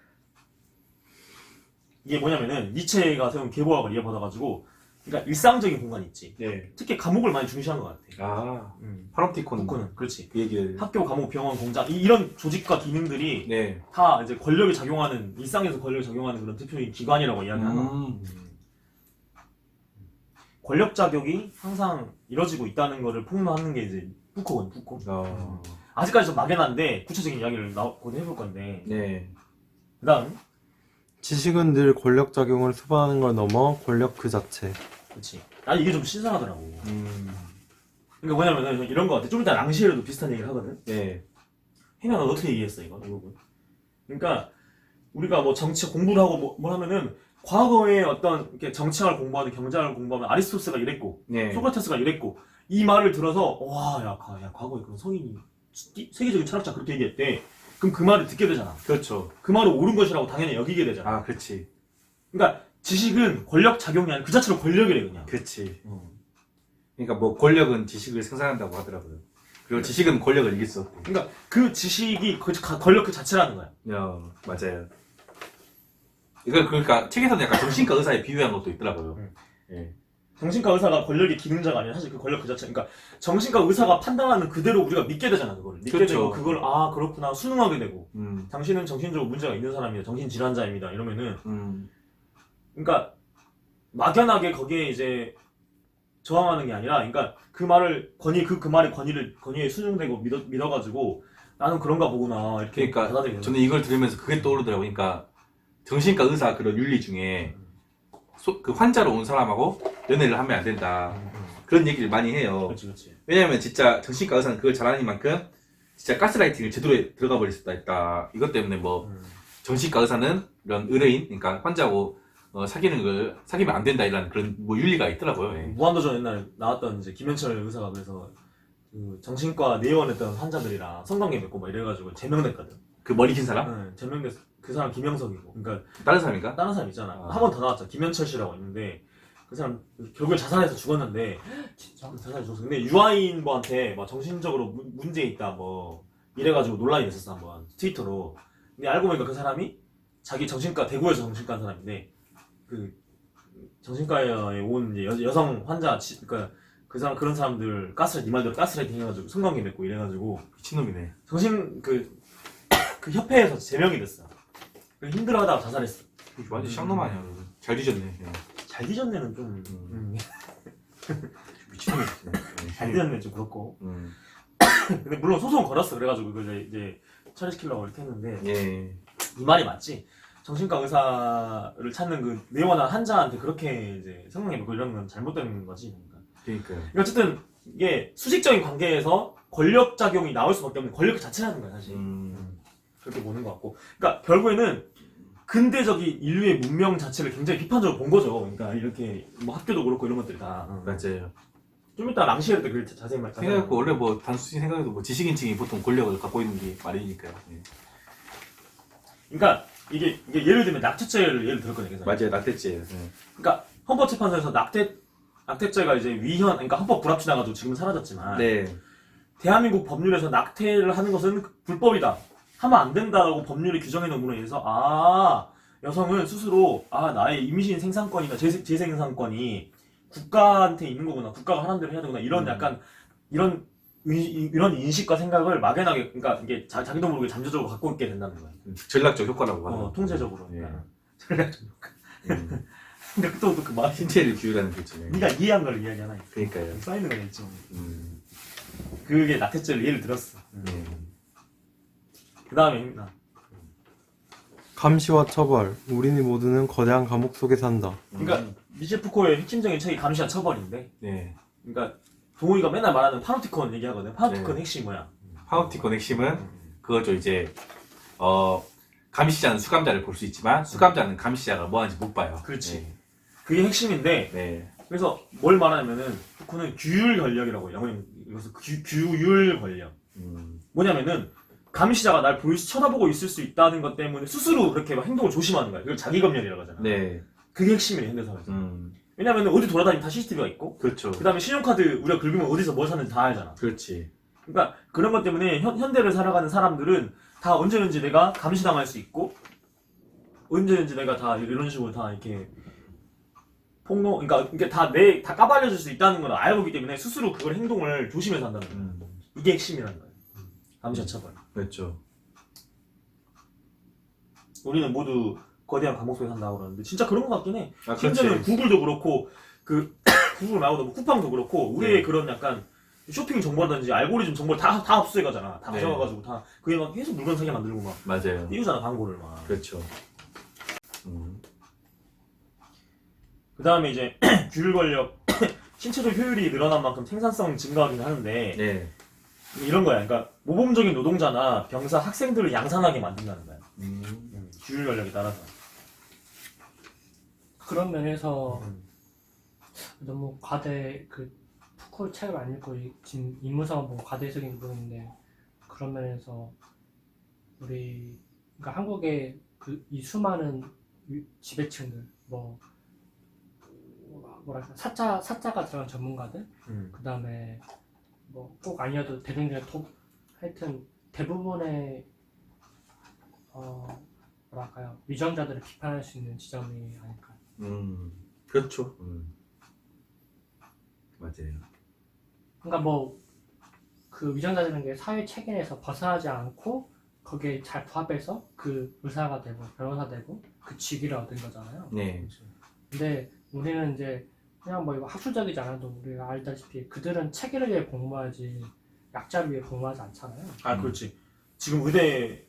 이게 뭐냐면은 니체가 세운 계보학을 이어받아가지고 그러니까 일상적인 공간이 있지. 네. 특히 감옥을 많이 중시한 것 같아. 파놉티콘. 푸코는 그렇지. 그 얘기를. 학교, 감옥, 병원, 공장 이런 조직과 기능들이 네. 다 이제 권력이 작용하는 일상에서 권력이 작용하는 그런 대표적인 기관이라고 이야기하는 거야. 권력 자격이 항상 이뤄지고 있다는 거를 폭로하는 게 이제 푸코거든. 푸코. 아직까지 좀 막연한데 구체적인 이야기를 곧 해볼 건데. 네. 그다음 지식은 늘 권력 작용을 수반하는 걸 넘어 권력 그 자체. 그렇지. 난 이게 좀 신선하더라고. 그러니까 뭐냐면은 이런 거 같아. 좀 이따 랑시에르도 비슷한 얘기를 하거든. 네. 혜나 너 어떻게 이해했어 이 부분? 그러니까 우리가 뭐 정치 공부를 하고 뭘 하면은 과거에 어떤 이렇게 정치학을 공부하든 경제학을 공부하면 아리스토텔스가 이랬고 네. 소크라테스가 이랬고 이 말을 들어서 야 과거에 그런 성인이 세계적인 철학자 그렇게 얘기했대. 그럼 그 말을 듣게 되잖아. 그렇죠. 그 말을 옳은 것이라고 당연히 여기게 되잖아. 그렇지. 그러니까 지식은 권력 작용이 아니라 그 자체로 권력이래 그냥. 그렇지. 그러니까 뭐 권력은 지식을 생산한다고 하더라고요. 그리고 지식은 권력을 이길 수 없고. 그러니까 그 지식이 권력 그 자체라는 거야. 맞아요. 이걸 그러니까 책에서는 약간 정신과 의사에 비유한 것도 있더라고요. 예. 정신과 의사가 권력의 기능자가 아니라 사실 그 권력 그 자체. 그러니까 정신과 의사가 판단하는 그대로 우리가 믿게 되잖아, 그걸. 믿게 그렇죠. 되고 그걸 아 그렇구나 수능하게 되고. 음, 당신은 정신적으로 문제가 있는 사람이다, 정신 질환자입니다. 이러면은 음, 그러니까 막연하게 거기에 이제 저항하는 게 아니라, 그러니까 그 말을 그 말의 권위에 순응되고 믿어가지고 나는 그런가 보구나 이렇게 그러니까 받아들이는. 저는 이걸 들으면서 그게 떠오르더라고요. 그러니까 정신과 의사 그런 윤리 중에 그 환자로 온 사람하고 연애를 하면 안 된다. 그런 얘기를 많이 해요. 그렇지, 그렇지. 왜냐면 진짜 정신과 의사는 그걸 잘하는 만큼 진짜 가스라이팅을 제대로 들어가 버릴 수도 있다. 이것 때문에 뭐 정신과 의사는 이런 의뢰인, 그러니까 환자하고 사귀는 걸 사귀면 안 된다 이런 그런 뭐 윤리가 있더라고요. 예. 무한도전 옛날에 나왔던 이제 김현철 의사가 그래서 그 정신과 내원했던 환자들이랑 성관계 맺고 막 이래가지고 제명됐거든. 그 머리 긴 사람? 응, 제명됐. 그 사람 김영석이고. 그러니까 다른 사람인가? 다른 사람 있잖아. 아. 한 번 더 나왔잖아. 김현철 씨라고 있는데 그 사람 결국에 자살해서 죽었는데. 진짜? 자살해서 죽었어. 근데 유아인뭐한테 막 정신적으로 문제 있다 뭐 이래가지고 논란이 됐었어 한번 트위터로. 근데 알고 보니까 그 사람이 자기 정신과 대구에서 정신과 한 사람인데 그 정신과에 온 이제 여성 환자 그러니까 그 사람 그런 사람들 네 말대로 가스라이팅 해가지고 성관계 맺고 이래가지고 미친놈이네. 정신 그 협회에서 제명이 됐어. 힘들어하다가 자살했어. 완전 쌍놈 아니야. 잘 뒤졌네. 예. 잘 뒤졌네는 좀 미친놈이네. 잘 뒤졌네 좀 그렇고. 음. 근데 물론 소송 걸었어. 그래가지고 그걸 이제 처리시키려고 이렇게 했는데 예. 이 말이 맞지. 정신과 의사를 찾는 그 내원한 환자한테 그렇게 이제 성관계 맺고 이런 건 잘못된 거지. 그러니까요. 어쨌든 이게 수직적인 관계에서 권력 작용이 나올 수밖에 없는 권력 자체라는 거야 사실. 그렇게 보는 것 같고. 그러니까 결국에는 근대적인 인류의 문명 자체를 굉장히 비판적으로 본 거죠. 그러니까 이렇게 뭐 학교도 그렇고 이런 것들이 다. 맞아요. 좀 이따 랑시엘 때 그 자세히 말씀. 생각해보고 원래 뭐 단순히 생각해도 뭐 지식인층이 보통 권력을 갖고 있는 게 말이니까요. 예. 그러니까 이게 예를 들면 낙태죄를 예를 들었거든요. 그래서. 맞아요. 낙태죄. 그러니까 헌법재판소에서 낙태죄가 이제 그러니까 헌법 불합치 나가지고 지금은 사라졌지만. 네. 대한민국 법률에서 낙태를 하는 것은 불법이다. 하면 안 된다고 법률이 규정해 놓은 부분에 의해서 여성은 스스로 나의 임신 생산권이나 재생산권이 국가한테 있는 거구나. 국가가 하는 대로 해야 되구나. 이런 약간 이런 인식과 생각을 막연하게 그러니까 이게 자기도 모르게 잠재적으로 갖고 있게 된다는 거예요. 전략적 효과라고 하는. 통제적으로. 예. 전략적 효과. 근데 또 그 말 신체를 규율하는 거죠. 네가 이해한 걸 이야기하나. 그러니까요. 쌓이는 거 있죠. 그게 낙태죄를 예를 들었어. 그 다음에 감시와 처벌. 우리 모두는 거대한 감옥 속에 산다. 그러니까 미셸 푸코의 핵심적인 책이 감시와 처벌인데, 네. 그러니까 동호이가 맨날 말하는 파노티콘 얘기하거든. 파노티콘 네. 핵심이 뭐야? 파노티콘 핵심은 그거죠. 이제 감시자는 수감자를 볼 수 있지만 수감자는 감시자가 뭐 하는지 못 봐요. 그렇지. 네. 그게 핵심인데, 네. 그래서 뭘 말하냐면은 푸코는 규율 권력이라고 해요. 영어는 이것을 규율 권력. 뭐냐면은 감시자가 날 쳐다보고 있을 수 있다는 것 때문에 스스로 그렇게 막 행동을 조심하는 거야. 그걸 자기 검열이라고 하잖아. 네. 그게 핵심이에요, 현대사회에서. 왜냐면은 어디 돌아다니면 다 CCTV가 있고, 그렇죠. 그 다음에 신용카드 우리가 긁으면 어디서 뭘 샀는지 다 알잖아. 그렇지. 그러니까 그런 것 때문에 현대를 살아가는 사람들은 다 언제든지 내가 감시당할 수 있고, 언제든지 내가 다 이런 식으로 다 이렇게 그러니까 이게 다 까발려질 수 있다는 걸 알고 있기 때문에 스스로 그걸 행동을 조심해서 한다는 거야. 이게 핵심이라는 거예요. 감시와 처벌. 그렇죠. 우리는 모두 거대한 감옥 속에 산다고 그러는데 진짜 그런 것 같긴 해. 그렇지. 심지어는 구글도 그렇고 구글 말고도 뭐 쿠팡도 그렇고 우리의 네. 그런 약간 쇼핑 정보라든지 알고리즘 정보를 다 합수해 가잖아. 다 네. 가져가가지고 다 그게 막 계속 물건 사게 만들고 막 맞아요. 띄우잖아 광고를 막. 그렇죠. 그 다음에 이제 규율 권력 신체적 효율이 늘어난 만큼 생산성 증가하긴 하는데 네. 이런 거야. 그러니까 모범적인 노동자나 병사, 학생들을 양산하게 만든다는 거야. 규율 권력에 따라서. 그런 면에서 너무 푸코 책을 안 읽고 지금 인문상을 보고 과대해석인지 모르겠는데 그런 면에서 그러니까 한국의 이 수많은 지배층들 뭐랄까 사자가 들어간 전문가들, 그 다음에 뭐 꼭 아니어도 대중적인 하여튼 대부분의 뭐랄까요, 위정자들을 비판할 수 있는 지점이 아닐까. 그렇죠. 맞아요. 그러니까 뭐 그 위정자들은 게 사회 체계에서 벗어나지 않고 거기에 잘 부합해서 그 의사가 되고 변호사 되고 그 직위를 얻은 거잖아요. 네. 근데 우리는 이제 그냥 뭐 이거 학술적이지 않아도 우리가 알다시피 그들은 체계를 위해 공부하지 약자를 위해 공부하지 않잖아요. 아 그렇지. 지금 의대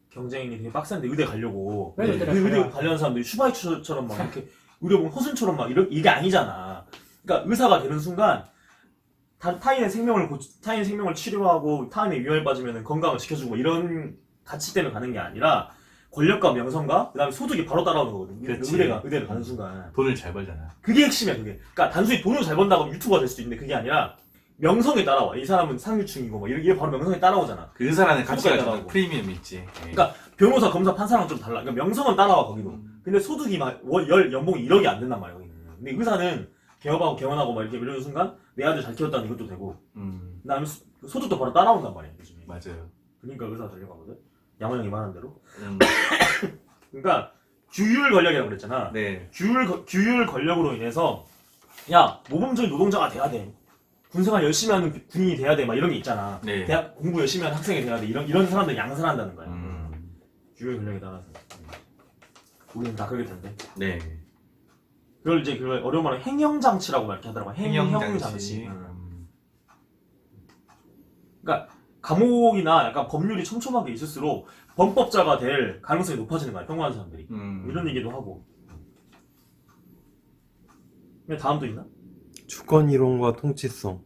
경쟁이 되게 빡센데 의대 가려고 왜 의대를 의대 가냐? 관련 사람들이 슈바이처럼 막 이렇게 의료봉 허순처럼 막 이게 아니잖아. 그러니까 의사가 되는 순간 타인의 생명을 치료하고 타인의 위험에 빠지면 건강을 지켜주고 이런 가치 때문에 가는 게 아니라 권력과 명성과 그다음에 소득이 바로 따라오는 거거든. 그렇지. 의대를 가는 순간 돈을 잘 벌잖아. 그게 핵심이야 그게. 그러니까 단순히 돈을 잘 번다고 하면 유튜버가 될 수도 있는데 그게 아니라 명성에 따라와. 이 사람은 상류층이고 뭐 이게 바로 명성에 따라오잖아. 그 의사라는 가치가 소득이 좀 따라오고. 프리미엄 있지. 네. 그러니까 변호사, 검사, 판사랑 좀 달라. 그러니까 명성은 따라와 거기도. 근데 소득이 막 연봉이 1억이 안 된단 말이야 거기는. 근데 의사는 개업하고 개원하고 막 이렇게 이러는 순간 내 아들 잘 키웠다는 것도 되고 그다음에 소득도 바로 따라온단 말이야 요즘에. 맞아요. 그러니까 의사가 되려고 하거든. 양호 형이 말한 대로. 음. 그러니까 규율 권력이라고 그랬잖아. 네. 규율 권력으로 인해서 야 모범적인 노동자가 돼야 돼. 군생활 열심히 하는 군인이 돼야 돼. 막 이런 게 있잖아. 네. 대학 공부 열심히 하는 학생이 돼야 돼. 이런 사람들 양산한다는 거야. 규율 권력에 따라서. 우리는 다 그렇게 된대. 네. 그걸 어려운 말로 행영장치라고 이렇게 하더라고. 행영장치. 그러니까 감옥이나 약간 법률이 촘촘하게 있을수록 범법자가 될 가능성이 높아지는 거야. 평범한 사람들이. 이런 얘기도 하고. 근데 다음도 있나? 주권 이론과 통치성.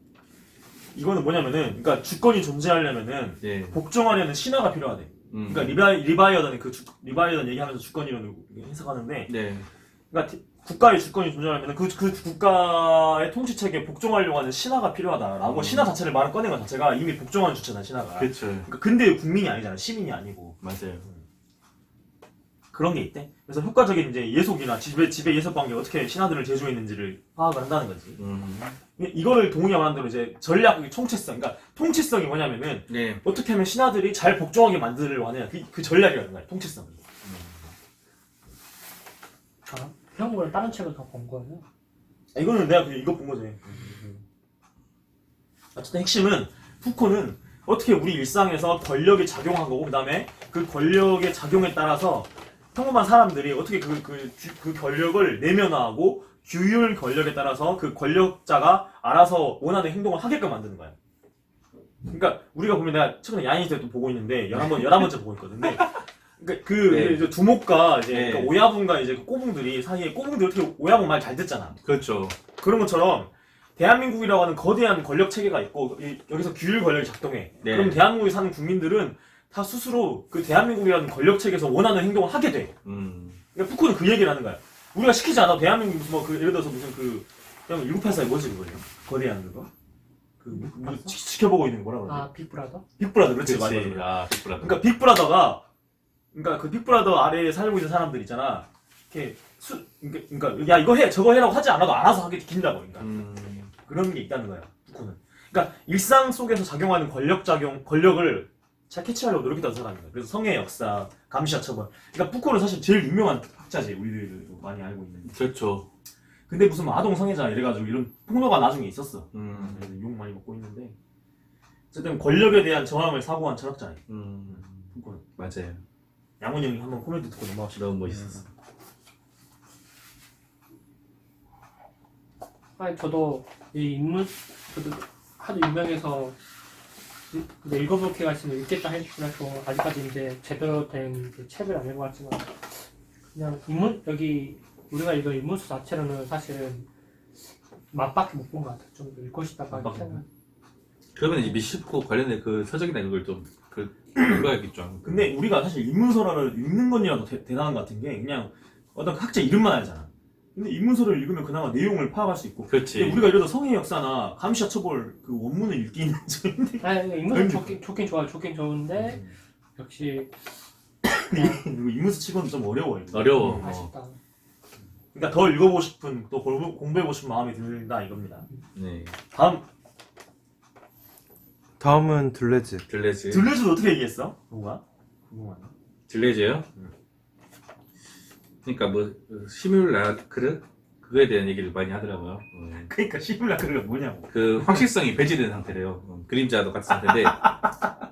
이거는 뭐냐면은, 그러니까 주권이 존재하려면은 네. 복종하려는 신화가 필요하대. 그러니까 리바이어던이 리바이어던 얘기하면서 주권 이론을 해석하는데, 네. 그러니까 국가의 주권이 존재하려면 그 국가의 통치 체계에 복종하려고 하는 신화가 필요하다라고 신화 자체를 말을 꺼낸 것 자체가 이미 복종하는 주체다 신화가. 그렇죠. 그러니까 근데 국민이 아니잖아. 시민이 아니고. 맞아요. 그런 게 있대. 그래서 효과적인 이제 예속이나 집에 예속 관계 어떻게 신하들을 제조했는지를 파악을 한다는 거지. 이거를 동의가 말한 대로 이제 전략의 총체성. 그러니까 통치성이 뭐냐면은 네. 어떻게 하면 신하들이 잘 복종하게 만들려고 하냐. 그 전략이라는 거야. 통치성이. 아, 형은 다른 책을 더 본 거예요? 이거는 내가 그냥 이거 본 거지. 어쨌든 핵심은 푸코는 어떻게 우리 일상에서 권력이 작용한 거고 그다음에 그 권력의 작용에 따라서 평범한 사람들이 어떻게 그 권력을 내면화하고 규율 권력에 따라서 그 권력자가 알아서 원하는 행동을 하게끔 만드는 거야. 그러니까 우리가 보면 내가 최근에 야인시 때도 보고 있는데 11번째 보고 있거든요. 그러니까 네. 이제 두목과 이제 네. 그러니까 오야분과 이제 꼬붕들이 사이에 꼬붕들이 어떻게 오야분 말 잘 듣잖아. 그렇죠. 그런 것처럼 대한민국이라고 하는 거대한 권력 체계가 있고 여기서 규율 권력이 작동해. 네. 그럼 대한민국에 사는 국민들은 다 스스로 그 대한민국이라는 권력 체계에서 원하는 행동을 하게 돼. 그러니까 푸코는 그 얘기를 하는 거야. 우리가 시키지 않아도 대한민국 무슨 뭐 예를 들어서 무슨 그냥 1984에 뭐지 그거요? 거대한 그거? 지켜보고 있는 거 뭐라 그러지? 아, 빅브라더? 빅브라더 그렇지 그렇지. 맞아. 아, 빅브라더. 그러니까 빅브라더가 그러니까 그 빅브라더 아래에 살고 있는 사람들 있잖아. 이렇게 그러니까 야 이거 해 저거 해라고 하지 않아도 알아서 하게 긴다고 그러니까 그런 게 있다는 거야. 푸코는. 그러니까 일상 속에서 작용하는 권력을 잘 캐치하려고 노력했다는 사람이야. 그래서 성의 역사, 감시와 처벌. 그러니까 푸코는 사실 제일 유명한 학자지. 우리들도 많이 알고 있는. 그렇죠. 근데 무슨 뭐 아동 성애자 이래가지고 이런 폭로가 나중에 있었어. 그래서 욕 많이 먹고 있는데 어쨌든 권력에 대한 저항을 사고한 철학자예요. 푸코는. 맞아요. 양훈 형이 한번 코멘트 듣고 넘어갑시다. 너무 멋있었어. 아니 저도 저도 하도 유명해서 읽어볼 기회가 있으면 읽겠다 해서 아직까지 이제 제대로 된 그 책을 안 읽어봤지만 그냥 여기 우리가 읽은 인문수 자체로는 사실은 맛밖에 못 본 것 같아요. 좀 읽고 싶다고 생각. 그러면 이제 미시프코 관련된 그 서적이나 이런 걸좀 읽어야겠죠. 근데 우리가 사실 인문서를 읽는 건이라도 대단한 것 같은 게 그냥 어떤 학자 이름만 알잖아. 근데 인문서를 읽으면 그나마 내용을 파악할 수 있고. 그렇지. 근데 우리가 예를 들어 성의 역사나 감시와 처벌 그 원문을 읽기는 좀 아니 인문수 좋긴 좋아요. 좋긴 좋은데 역시 그리고 인문서 치고는 좀 어려워요. 어려워. 아쉽다. 그러니까 더 읽어보고 싶은 또 공부해보고 싶은 마음이 든다 이겁니다. 네. 다음은 들레즈. 들레즈. 들레즈도 어떻게 얘기했어? 뭐가? 궁금하네. 들레즈요? 그러니까 뭐 시뮬라크르 그거에 대한 얘기를 많이 하더라고요. 그러니까 시뮬라크가 뭐냐고. 그 확실성이 배제된 상태래요. 그림자도 같은 상태인데 아,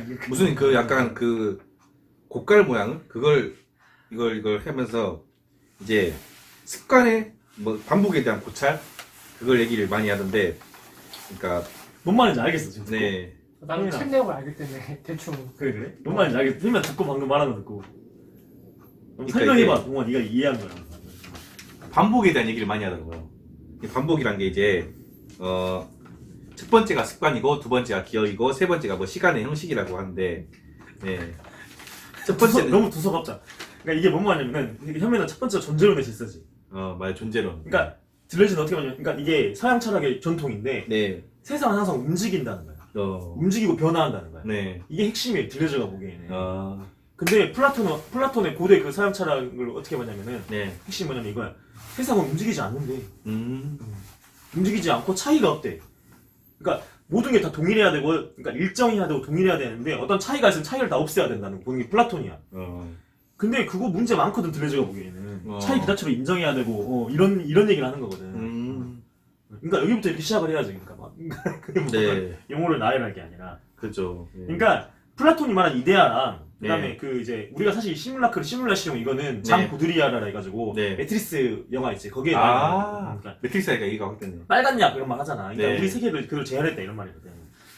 이게 무슨 그 약간 그 곡갈 모양 이걸 하면서 이제 습관의 뭐 반복에 대한 고찰 그걸 얘기를 많이 하던데 그러니까 뭔 말인지 알겠어 지금. 듣고. 네. 나는 형이랑. 책 내용을 알기 때문에 대충 그래? 뭔 말인지 알겠어. 형만 듣고 방금 말한 거 듣고. 그럼 그러니까 설명해봐. 동원 네가 이해한 거야. 반복에 대한 얘기를 많이 하더라고요. 이 반복이란 게 이제 첫 번째가 습관이고 두 번째가 기억이고 세 번째가 뭐 시간의 형식이라고 하는데 네. 첫 번째는 너무 두서갑자. 그러니까 이게 뭔 말이냐면은 현면은 첫 번째가 존재론의 질서지. 말 존재론. 그러니까 들레즈는 어떻게 말하냐면, 그러니까 이게 서양 철학의 전통인데 네. 세상은 항상 움직인다는 거야. 움직이고 변화한다는 거야. 네. 이게 핵심이에요. 들레즈가 보기에는. 아. 근데 플라톤의 고대 그 서양 철학을 어떻게 보냐면은 네. 핵심이 뭐냐면 이거야. 세상은 움직이지 않는데. 음. 움직이지 않고 차이가 없대. 그러니까 모든 게 다 동일해야 되고, 그러니까 일정해야 되고 동일해야 되는데 어떤 차이가 있으면 차이를 다 없애야 된다는 거. 보는 게 플라톤이야. 근데 그거 문제 많거든 들레즈가 보기에는. 차이 그 자체로 인정해야 되고 이런 얘기를 하는 거거든. 그러니까 여기부터 이렇게 시작을 해야지. 그러니까 막 그게 뭐 네. 용어를 나열할 게 아니라. 그죠. 네. 그러니까 플라톤이 말한 이데아랑 그다음에 네. 그 이제 우리가 사실 시뮬라시움 이거는 장 네. 보드리아라 해가지고 네. 매트리스 영화 있지 거기에 아. 그러니까 매트릭스가 얘기가 확대네. 빨간 약 이런 말 하잖아. 그러니까 네. 우리 세계를 그걸 재현했다 이런 말이거든.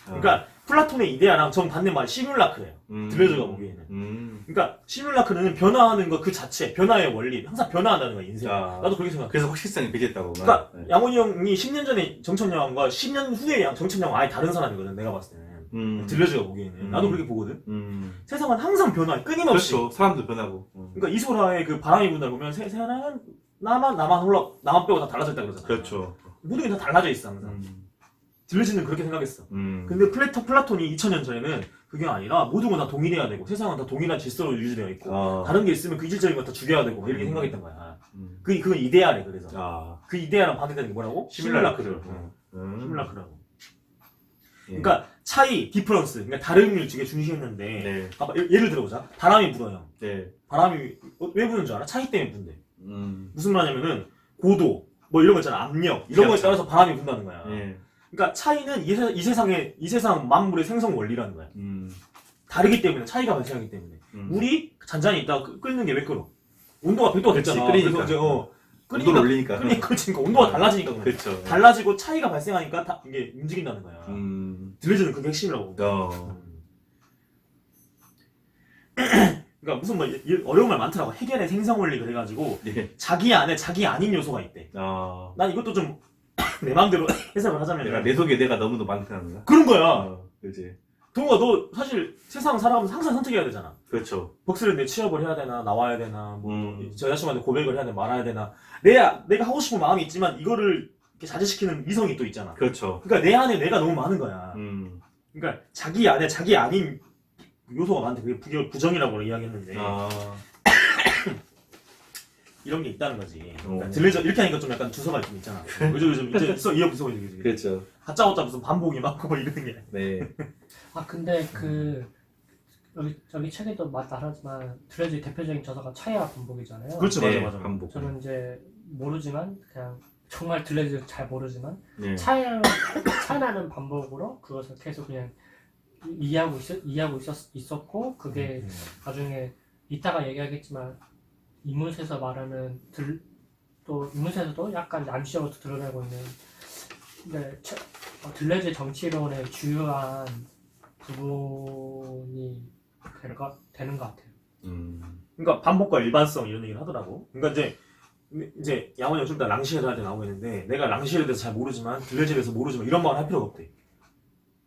그러니까 플라톤의 이데아랑 정 반대 말이 시뮬라크래요. 들레즈가 보기에는. 그러니까 시뮬라크는 변화하는 거 그 자체, 변화의 원리, 항상 변화한다는 거야 인생. 아. 나도 그렇게 생각해. 그래서 확실성이 배제했다고. 그러니까 네. 양원이 형이 10년 전에 정천여왕과 10년 후에 정천여왕 아예 다른 사람이거든. 내가 봤을 때는. 들레즈가 보기에는. 나도 그렇게 보거든. 세상은 항상 변화해. 끊임없이. 그렇죠. 사람도 변하고. 그러니까 이소라의 그 바람이 분다 보면 세상은 나만 빼고 다 달라져 있다 그러잖아. 그렇죠. 모든 게 다 달라져 있어 항상. 들레즈는 그렇게 생각했어. 근데 플라톤이 2000년 전에는 그게 아니라 모든 건 다 동일해야 되고 세상은 다 동일한 질서로 유지되어 있고 다른 게 있으면 그 이질적인 거 다 죽여야 되고 이렇게 생각했던 거야. 그건 이데아래 그래서. 그 이데아랑 반대되는 게 뭐라고? 시뮬라크를. 시뮬라크라고. 예. 그러니까 차이, 디퍼런스, 그러니까 다름을 되게 중시했는데 네. 봐봐, 예를 들어보자. 바람이 불어요. 네. 바람이 왜 부는 줄 알아? 차이 때문에 분대. 무슨 말이냐면은 고도, 뭐 이런 거 있잖아. 압력 이런 거에 따라서 바람이 분다는 거야. 예. 그러니까 차이는 이 세상 만물의 생성 원리라는 거야. 다르기 때문에 차이가 발생하기 때문에 물이 잔잔히 있다가 끓는 게 왜 끓어? 온도가 100도가 됐잖아. 그치, 그래서 이제 온도를 올리니까. 그러니까 온도가 달라지니까 그래. 그렇죠. 달라지고 차이가 발생하니까 이게 움직인다는 거야. 들레즈는 그게 핵심이라고. 그러니까 무슨 뭐 어려운 말 많더라고. 해결의 생성 원리 그래가지고 예. 자기 안에 자기 아닌 요소가 있대. 난 이것도 좀 내 마음대로 해석을 하자면 내 속에 내가 너무도 많다는 거야. 그런 거야. 그렇지. 동호가 너 사실 세상 살아가면서 항상 선택해야 되잖아. 그렇죠. 복수를 내 취업을 해야 되나 나와야 되나 뭐 저 여자친구한테 고백을 해야 되나 말아야 되나 내가 하고 싶은 마음이 있지만 이거를 이렇게 자제시키는 이성이 또 있잖아. 그렇죠. 그러니까 내 안에 내가 너무 많은 거야. 그러니까 자기 안에 자기 아닌 요소가 많대. 그게 부정이라고 이야기했는데 이런 게 있다는 거지. 그러니까 들레즈 이렇게 하니까 좀 약간 주소가 좀 있잖아. 요즘 이제 이어 부서가 있는 거지. 그렇죠. 가짜고짜 무슨 반복이 많고 뭐 이런 게. 네. 근데 여기 책에도 말하지만 들레즈의 대표적인 저서가 차이와 반복이잖아요. 그렇죠. 네, 맞아. 반복. 저는 이제 모르지만 그냥 정말 들레즈 잘 모르지만 네. 차이나는 반복으로 그것을 계속 그냥 이해하고 있었고 그게 나중에 이따가 얘기하겠지만 인문세에서 말하는 또 인문세에서도 약간 암시적으로 드러내고 있는 근데 들레즈의 정치론의 주요한 부분이 되는 것 같아요. 그러니까 반복과 일반성 이런 얘기를 하더라고. 그러니까 이제 양원이 좀 이따 랑시에르 할 때 나오고 있는데 내가 랑시에르에 대해서 잘 모르지만 들레즈에 대해서 모르지만 이런 말을 할 필요가 없대.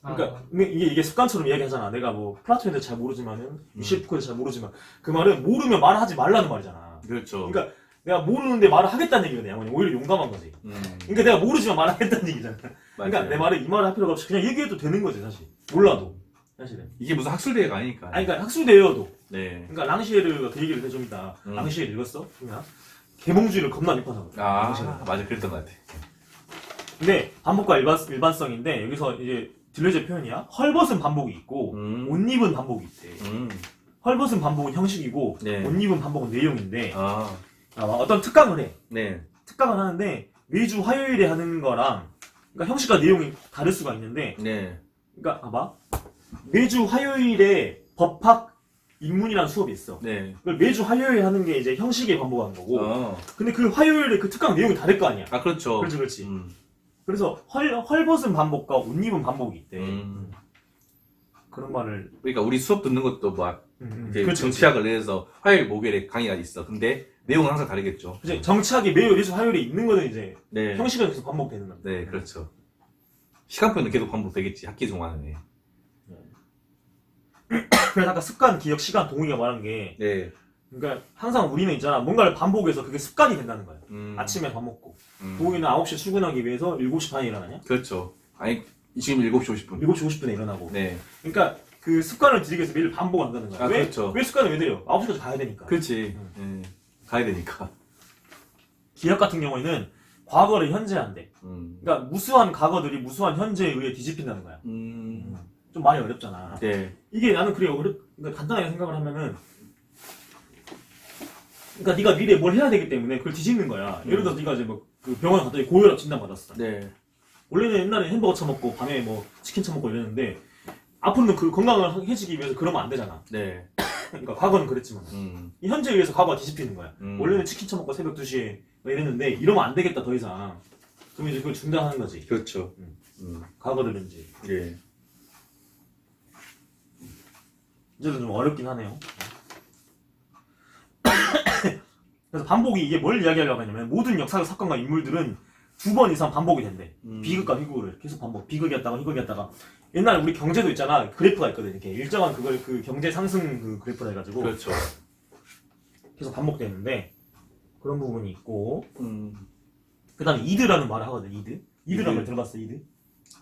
그러니까 이게 습관처럼 이야기하잖아. 내가 뭐 플라톤에 대해서 잘 모르지만은 미셸 푸코에 대해서 잘 모르지만 그 말은 모르면 말하지 말라는 말이잖아. 그렇죠. 그러니까 내가 모르는데 말을 하겠다는 얘기거든. 양원이 오히려 용감한 거지. 그러니까 내가 모르지만 말하겠다는 얘기잖아. 그러니까 내 말을 이 말을 할 필요가 없이 그냥 얘기해도 되는 거지 사실. 몰라도 사실은. 이게 무슨 학술대회가 아니니까. 그러니까 학술대여도. 네. 그러니까 랑시에르가 그 얘기를 해 좀 이따. 랑시에르 읽었어? 그냥 계몽주의를 겁나 비판하고. 맞아 그랬던 것 같아. 근데 반복과 일반성인데 여기서 이제 들려질 표현이야. 헐벗은 반복이 있고 옷 입은 반복이 있대. 헐벗은 반복은 형식이고 네. 옷 입은 반복은 내용인데 아, 어떤 특강을 해. 네. 특강을 하는데 매주 화요일에 하는 거랑 그러니까 형식과 내용이 다를 수가 있는데 네. 그러니까 봐봐 매주 화요일에 법학 인문이라는 수업이 있어. 네. 그걸 매주 화요일 하는 게 이제 형식에 반복하는 거고 어. 근데 그 화요일에 그 특강 내용이 다를 거 아니야. 아, 그렇죠. 그렇지. 그래서 헐벗은 반복과 옷 입은 반복이 있대. 그런 말을 그러니까 우리 수업 듣는 것도 막 이제 그렇지, 정치학을 내서 화요일 목요일에 강의가 있어. 근데 내용은 항상 다르겠죠. 그치. 정치학이 매주 화요일에 있는 거는 이제 네. 형식은 계속 반복되는 거야. 네, 그렇죠. 시간표는 계속 반복되겠지. 학기 동안에. 그래서 아까 습관, 기억, 시간, 동의가 말한 게 네. 그러니까 항상 우리는 있잖아 뭔가를 반복해서 그게 습관이 된다는 거야. 아침에 밥 먹고 동의는 9시에 출근하기 위해서 7시 반에 일어나냐? 그렇죠. 아니 지금 7시 50분. 7시 50분에 일어나고 네. 그러니까 그 습관을 들이기 위해서 매일 반복한다는 거야. 아, 왜? 그렇죠. 왜 습관을 왜 들여? 9시까지 가야 되니까. 그렇지. 네. 가야 되니까. 기억 같은 경우에는 과거를 현재한대. 음. 그러니까 무수한 과거들이 무수한 현재에 의해 뒤집힌다는 거야. 좀 많이 어렵잖아. 네. 이게 나는 그래 그러니까 간단하게 생각을 하면은 그러니까 네가 미래에 뭘 해야 되기 때문에 그걸 뒤집는 거야. 예를 들어서 네가 이제 뭐 그 병원에 갔더니 고혈압 진단 받았어. 네. 원래는 옛날에 햄버거 처먹고 밤에 뭐 치킨 처먹고 이랬는데 앞으로는 그 건강을 해지기 위해서 그러면 안 되잖아. 네. 그러니까 과거는 그랬지만 이 현재에 의해서 과거가 뒤집히는 거야. 원래는 치킨 처먹고 새벽 2시에 뭐 이랬는데 이러면 안 되겠다 더 이상. 그럼 이제 그걸 중단하는 거지. 그렇죠. 과거들인지. 예. 이제는 좀 어렵긴 하네요. 그래서 반복이 이게 뭘 이야기하려고 하냐면 모든 역사적 사건과 인물들은 2번 이상 반복이 된대. 비극과 희극을 계속 반복. 비극이었다가 희극이었다가. 옛날에 우리 경제도 있잖아. 그래프가 있거든. 이렇게 일정한 그걸 그 경제 상승 그 그래프라 해가지고 그렇죠. 계속 반복되는데 그런 부분이 있고. 그다음에 이드라는 말을 하거든. 이드라는 말 들어봤어? 이드?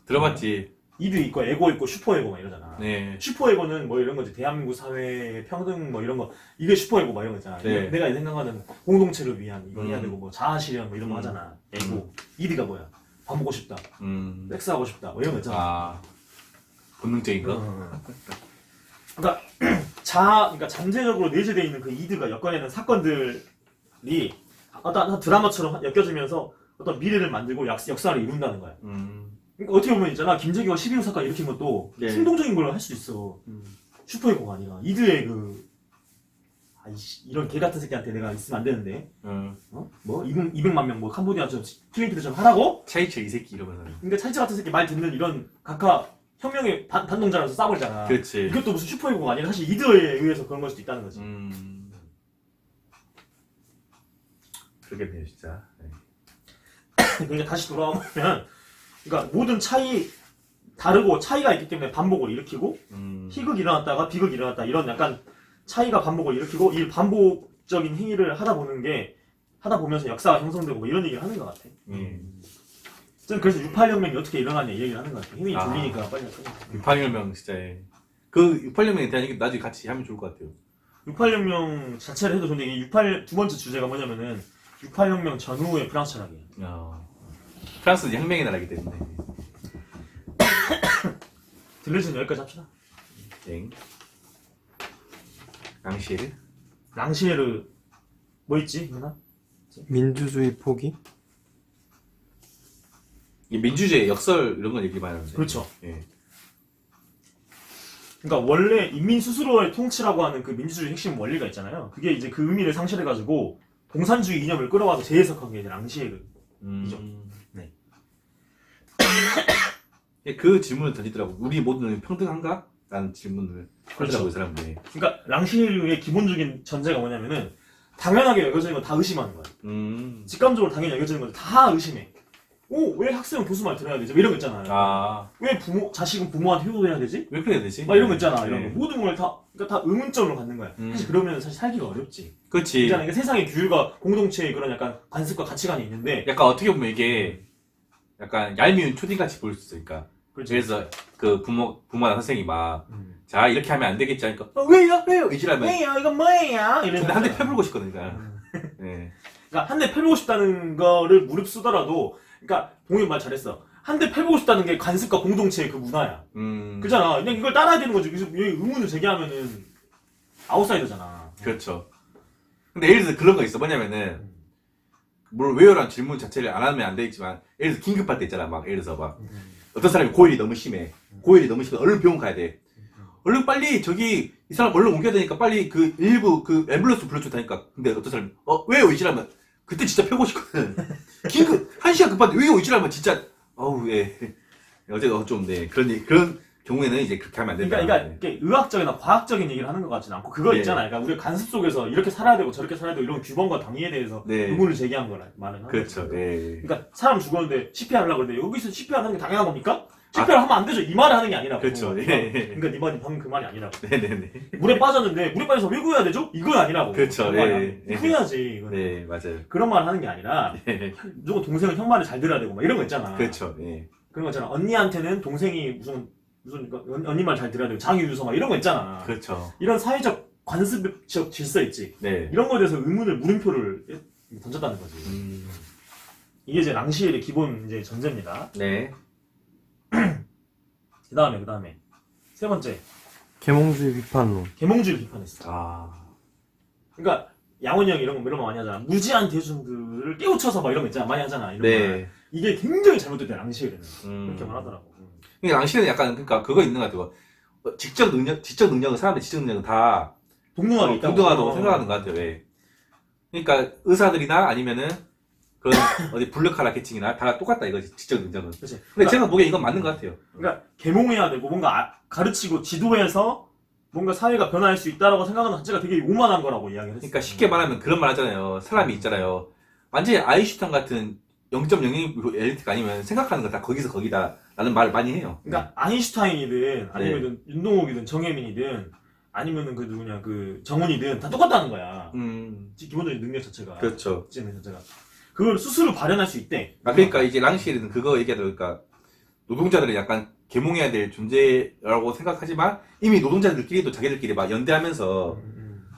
들어봤지. 이드 있고 에고 있고 슈퍼에고 막 이러잖아. 네. 슈퍼에고는 뭐 이런 거지. 대한민국 사회의 평등 뭐 이런 거. 이게 슈퍼에고 막 이런 거 있잖아. 네. 내가 생각하는 공동체를 위한 이거 해야 되고 뭐 자아실현 뭐 이런 거 하잖아. 에고. 이드가 뭐야? 밥 먹고 싶다. 섹스하고 싶다. 뭐 이런 거 있잖아. 아. 본능적인 거? 그러니까 그러니까 잠재적으로 내재되어 있는 그 이드가 엮어내는 사건들이 어떤 드라마처럼 엮여지면서 어떤 미래를 만들고 역사를 이룬다는 거야. 그러니까 어떻게 보면 있잖아. 김재규가 12호 사건 일으킨 것도 네. 충동적인 걸 할 수 있어. 슈퍼에고가 아니라 이드의 이런 개 같은 새끼한테 내가 있으면 안 되는데. 뭐 200만 명 뭐 캄보디아처럼 필리핀처럼 하라고? 차이체 이 새끼 이러면서. 그러니까 차이체 같은 새끼 말 듣는 이런 각하 혁명의 반동자라서 싸버리잖아. 그렇지. 이것도 무슨 슈퍼에고가 아니라 사실 이드에 의해서 그런 걸 수도 있다는 거지. 그러겠네요, 진짜. 네. 그러니까 다시 돌아오면, 그러니까 모든 다르고 차이가 있기 때문에 반복을 일으키고, 희극이 일어났다가 비극이 일어났다. 이런 약간 차이가 반복을 일으키고, 이 반복적인 행위를 하다 보면서 역사가 형성되고 뭐 이런 얘기를 하는 것 같아. 저는 그래서 68혁명이 어떻게 일어나냐 이 얘기를 하는 것 같아. 힘이 졸리니까 빨리 하자. 68혁명 진짜. 그 68혁명에 대한 얘기 나중에 같이 하면 좋을 것 같아요. 68혁명 자체를 해도 좋은데, 이게 두 번째 주제가 뭐냐면은, 68혁명 전후의 프랑스 철학이에요. 프랑스는 혁명의 나라이기 때문에. 들려주는 여기까지 합시다. 땡. 랑시에르? 랑시에르, 뭐 있지? 누나? 민주주의 포기? 이 민주주의 역설 이런 걸 얘기 많이 하는데. 그렇죠. 예. 그러니까 원래 인민 스스로의 통치라고 하는 그 민주주의 핵심 원리가 있잖아요. 그게 이제 그 의미를 상실해가지고 공산주의 이념을 끌어와서 재해석한 게 이제 랑시에르. 네. 그 질문을 던지더라고. 우리 모두는 평등한가? 라는 질문을 하더라고요, 이 사람들이. 그러니까 랑시에르의 기본적인 전제가 뭐냐면은 당연하게 여겨지는 건 다 의심하는 거야. 직감적으로 당연히 여겨지는 건 다 의심해. 왜 학생은 교수 말 들어야 되지? 뭐 이런 거 있잖아요. 왜 자식은 부모한테 효도해야 되지? 왜 그래야 되지? 막 이런 거 있잖아. 네. 이런 거. 모든 걸 그러니까 다 의문점으로 갖는 거야. 사실 그러면 사실 살기가 어렵지. 그렇지. 있잖아. 그러니까 세상의 규율과 공동체의 그런 약간 관습과 가치관이 있는데. 약간 어떻게 보면 이게 약간 얄미운 초딩같이 보일 수 있으니까. 그렇지. 그래서 그 부모나 선생이 막, 자, 이렇게 하면 안 되겠지 하니까, 왜요? 이지라면. 왜요? 이건 뭐예요? 근데 한 대 펴불고 싶거든, 그러니까. 네. 그러니까 한 대 패보고 싶다는 거를 무릅쓰더라도, 그러니까 동욱이 말 잘했어. 한 대 패보고 싶다는 게 관습과 공동체의 그 문화야. 그잖아. 그냥 이걸 따라야 되는 거지. 그래서 여기 의문을 제기하면은 아웃사이더잖아. 그렇죠. 근데 예를 들어서 그런 거 있어. 뭐냐면은, 물론 왜요란 질문 자체를 안 하면 안 되겠지만, 예를 들어서 긴급할 때 있잖아. 막, 예를 들어서 막, 어떤 사람이 고열이 너무 심해. 고열이 너무 심해. 얼른 병원 가야 돼. 얼른 빨리 저기 이 사람 얼른 옮겨야 되니까 빨리 그 일부 그 앰뷸런스 불러준다니까. 근데 어떤 사람이 왜요 이지라면 그때 진짜 펴고 싶거든. 긴급 1시간 급한데 왜요 이지라면 진짜 어우 예. 어제도 좀 네 그런 경우에는 이제 그렇게 하면 안 된다. 그러니까 이게 의학적이나 과학적인 얘기를 하는 것 같지는 않고 그거 네. 있잖아. 그러니까 우리가 관습 속에서 이렇게 살아야 되고 저렇게 살아야 되고 이런 규범과 당위에 대해서 네. 의문을 제기한 거라 말은 하는 그렇죠. 거지. 예. 그러니까 사람 죽었는데 CPR 하려고 그러는데 여기서 CPR 하는 게 당연한 겁니까? CPR 하면 안 되죠. 이 말을 하는 게 아니라고. 그렇죠. 예. 그러니까 네 말이 방금 그 말이 아니라고. 네네네. 물에 빠졌는데 물에 빠져서 왜 구해야 되죠? 이건 아니라고. 그렇죠. 그런 말 예. 아니야. 구해야지. 이건. 네 맞아요. 그런 말을 하는 게 아니라 예. 무조건 동생은 형 말을 잘 들어야 되고 막 이런 거 있잖아. 그렇죠. 예. 그런 거 있잖아. 언니한테는 동생이 무슨 언니 말 잘 들어야 되고 자기 유서 막 이런 거 있잖아. 그렇죠. 이런 사회적 관습적 질서 있지. 네. 이런 거에 대해서 의문을 물음표를 던졌다는 거지. 이게 이제 랑시엘의 기본 이제 전제입니다. 네. 그 다음에 세 번째 계몽주의 비판론. 계몽주의를 비판했어. 아. 그러니까 양원이 형 이런 거 많이 하잖아. 무지한 대중들을 깨우쳐서 막 이런 거 있잖아. 많이 하잖아. 이런 거. 네. 이게 굉장히 잘못됐대 랑시엘은. 그렇게 말하더라고. 그러니까 랑시는 약간 그러니까 그거 있는 것 같아요. 지적 능력은 사람들 지적 능력은 다 동등하게 있다고. 동등하다고 생각하는 것 같아요. 왜? 그러니까 의사들이나 아니면은 그런 어디 블루칼라 계층이나 다 똑같다 이거지 지적 능력은. 그렇지. 근데 그러니까, 제가 보기엔 이건 맞는 것 같아요. 그러니까 계몽해야 되고 뭔가 가르치고 지도해서 뭔가 사회가 변화할 수 있다라고 생각하는 자체가 되게 오만한 거라고 이야기를 했어. 그러니까 쉽게 말하면 그런 말 하잖아요. 사람이 있잖아요. 완전히 아인슈타인 같은 0.01 엘리트가 아니면 생각하는 거 다 거기서 거기다 라는 말을 많이 해요. 그러니까 아인슈타인이든 아니면 윤동욱이든 정혜민이든 아니면은 그 누구냐 그 정훈이든 다 똑같다는 거야. 기본적인 능력 자체가. 그렇죠. 능력 자체가. 그걸 스스로 발현할 수 있대. 그러니까 이제 랑시엘은 그거 얘기하다 보니까 노동자들은 약간 계몽해야 될 존재라고 생각하지만 이미 노동자들끼리도 자기들끼리 막 연대하면서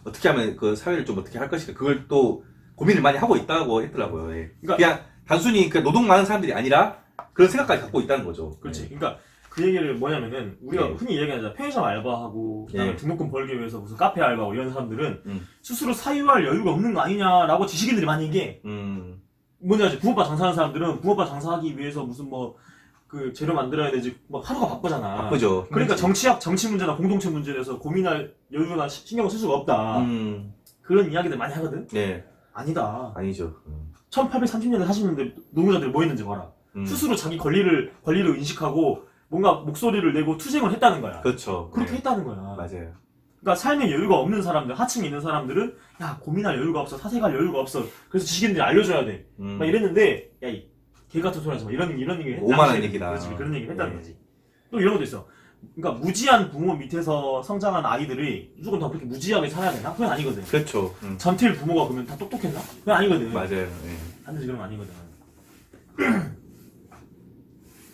어떻게 하면 그 사회를 좀 어떻게 할 것인가 그걸 또 고민을 많이 하고 있다고 했더라고요. 예. 그러니까 그냥 단순히 그 노동 많은 사람들이 아니라 그런 생각까지 갖고 있다는 거죠. 그렇지. 예. 그러니까 그 얘기를 뭐냐면은 우리가 네. 흔히 얘기하잖아. 편의점 알바하고 그다음에 네. 등록금 벌기 위해서 무슨 카페 알바하고 이런 사람들은 음. 스스로 사유할 여유가 없는 거 아니냐라고 지식인들이 많이 얘기해. 뭐냐, 붕어빵 장사하는 사람들은 붕어빵 장사하기 위해서 무슨 뭐 그 재료 만들어야 되지 막 하루가 바쁘잖아. 바쁘죠. 그러니까 힘들지. 정치 문제나 공동체 문제에 대해서 고민할 여유나 신경을 쓸 수가 없다. 그런 이야기들 많이 하거든. 네. 아니다. 아니죠. 1830년대 40년대 노동자들이 뭐 했는지 봐라. 스스로 자기 권리를 인식하고 뭔가 목소리를 내고 투쟁을 했다는 거야. 그렇죠. 그렇게 네. 했다는 거야. 맞아요. 그러니까 삶에 여유가 없는 사람들, 하층에 있는 사람들은 야 고민할 여유가 없어, 사색할 여유가 없어. 그래서 지식인들이 알려줘야 돼. 막 이랬는데 야 이 개 같은 소리 하지 마. 이런 얘기 했다. 오만한 얘기다. 그렇지, 그런 얘기를 했다는 네. 거지. 또 이런 것도 있어. 그러니까 무지한 부모 밑에서 성장한 아이들이 무조건 다 그렇게 무지하게 살아야 되나? 그건 아니거든. 그렇죠. 전til 부모가 그러면 다 똑똑했나? 그건 아니거든. 맞아요. 예. 반드시 그런 건 아니거든.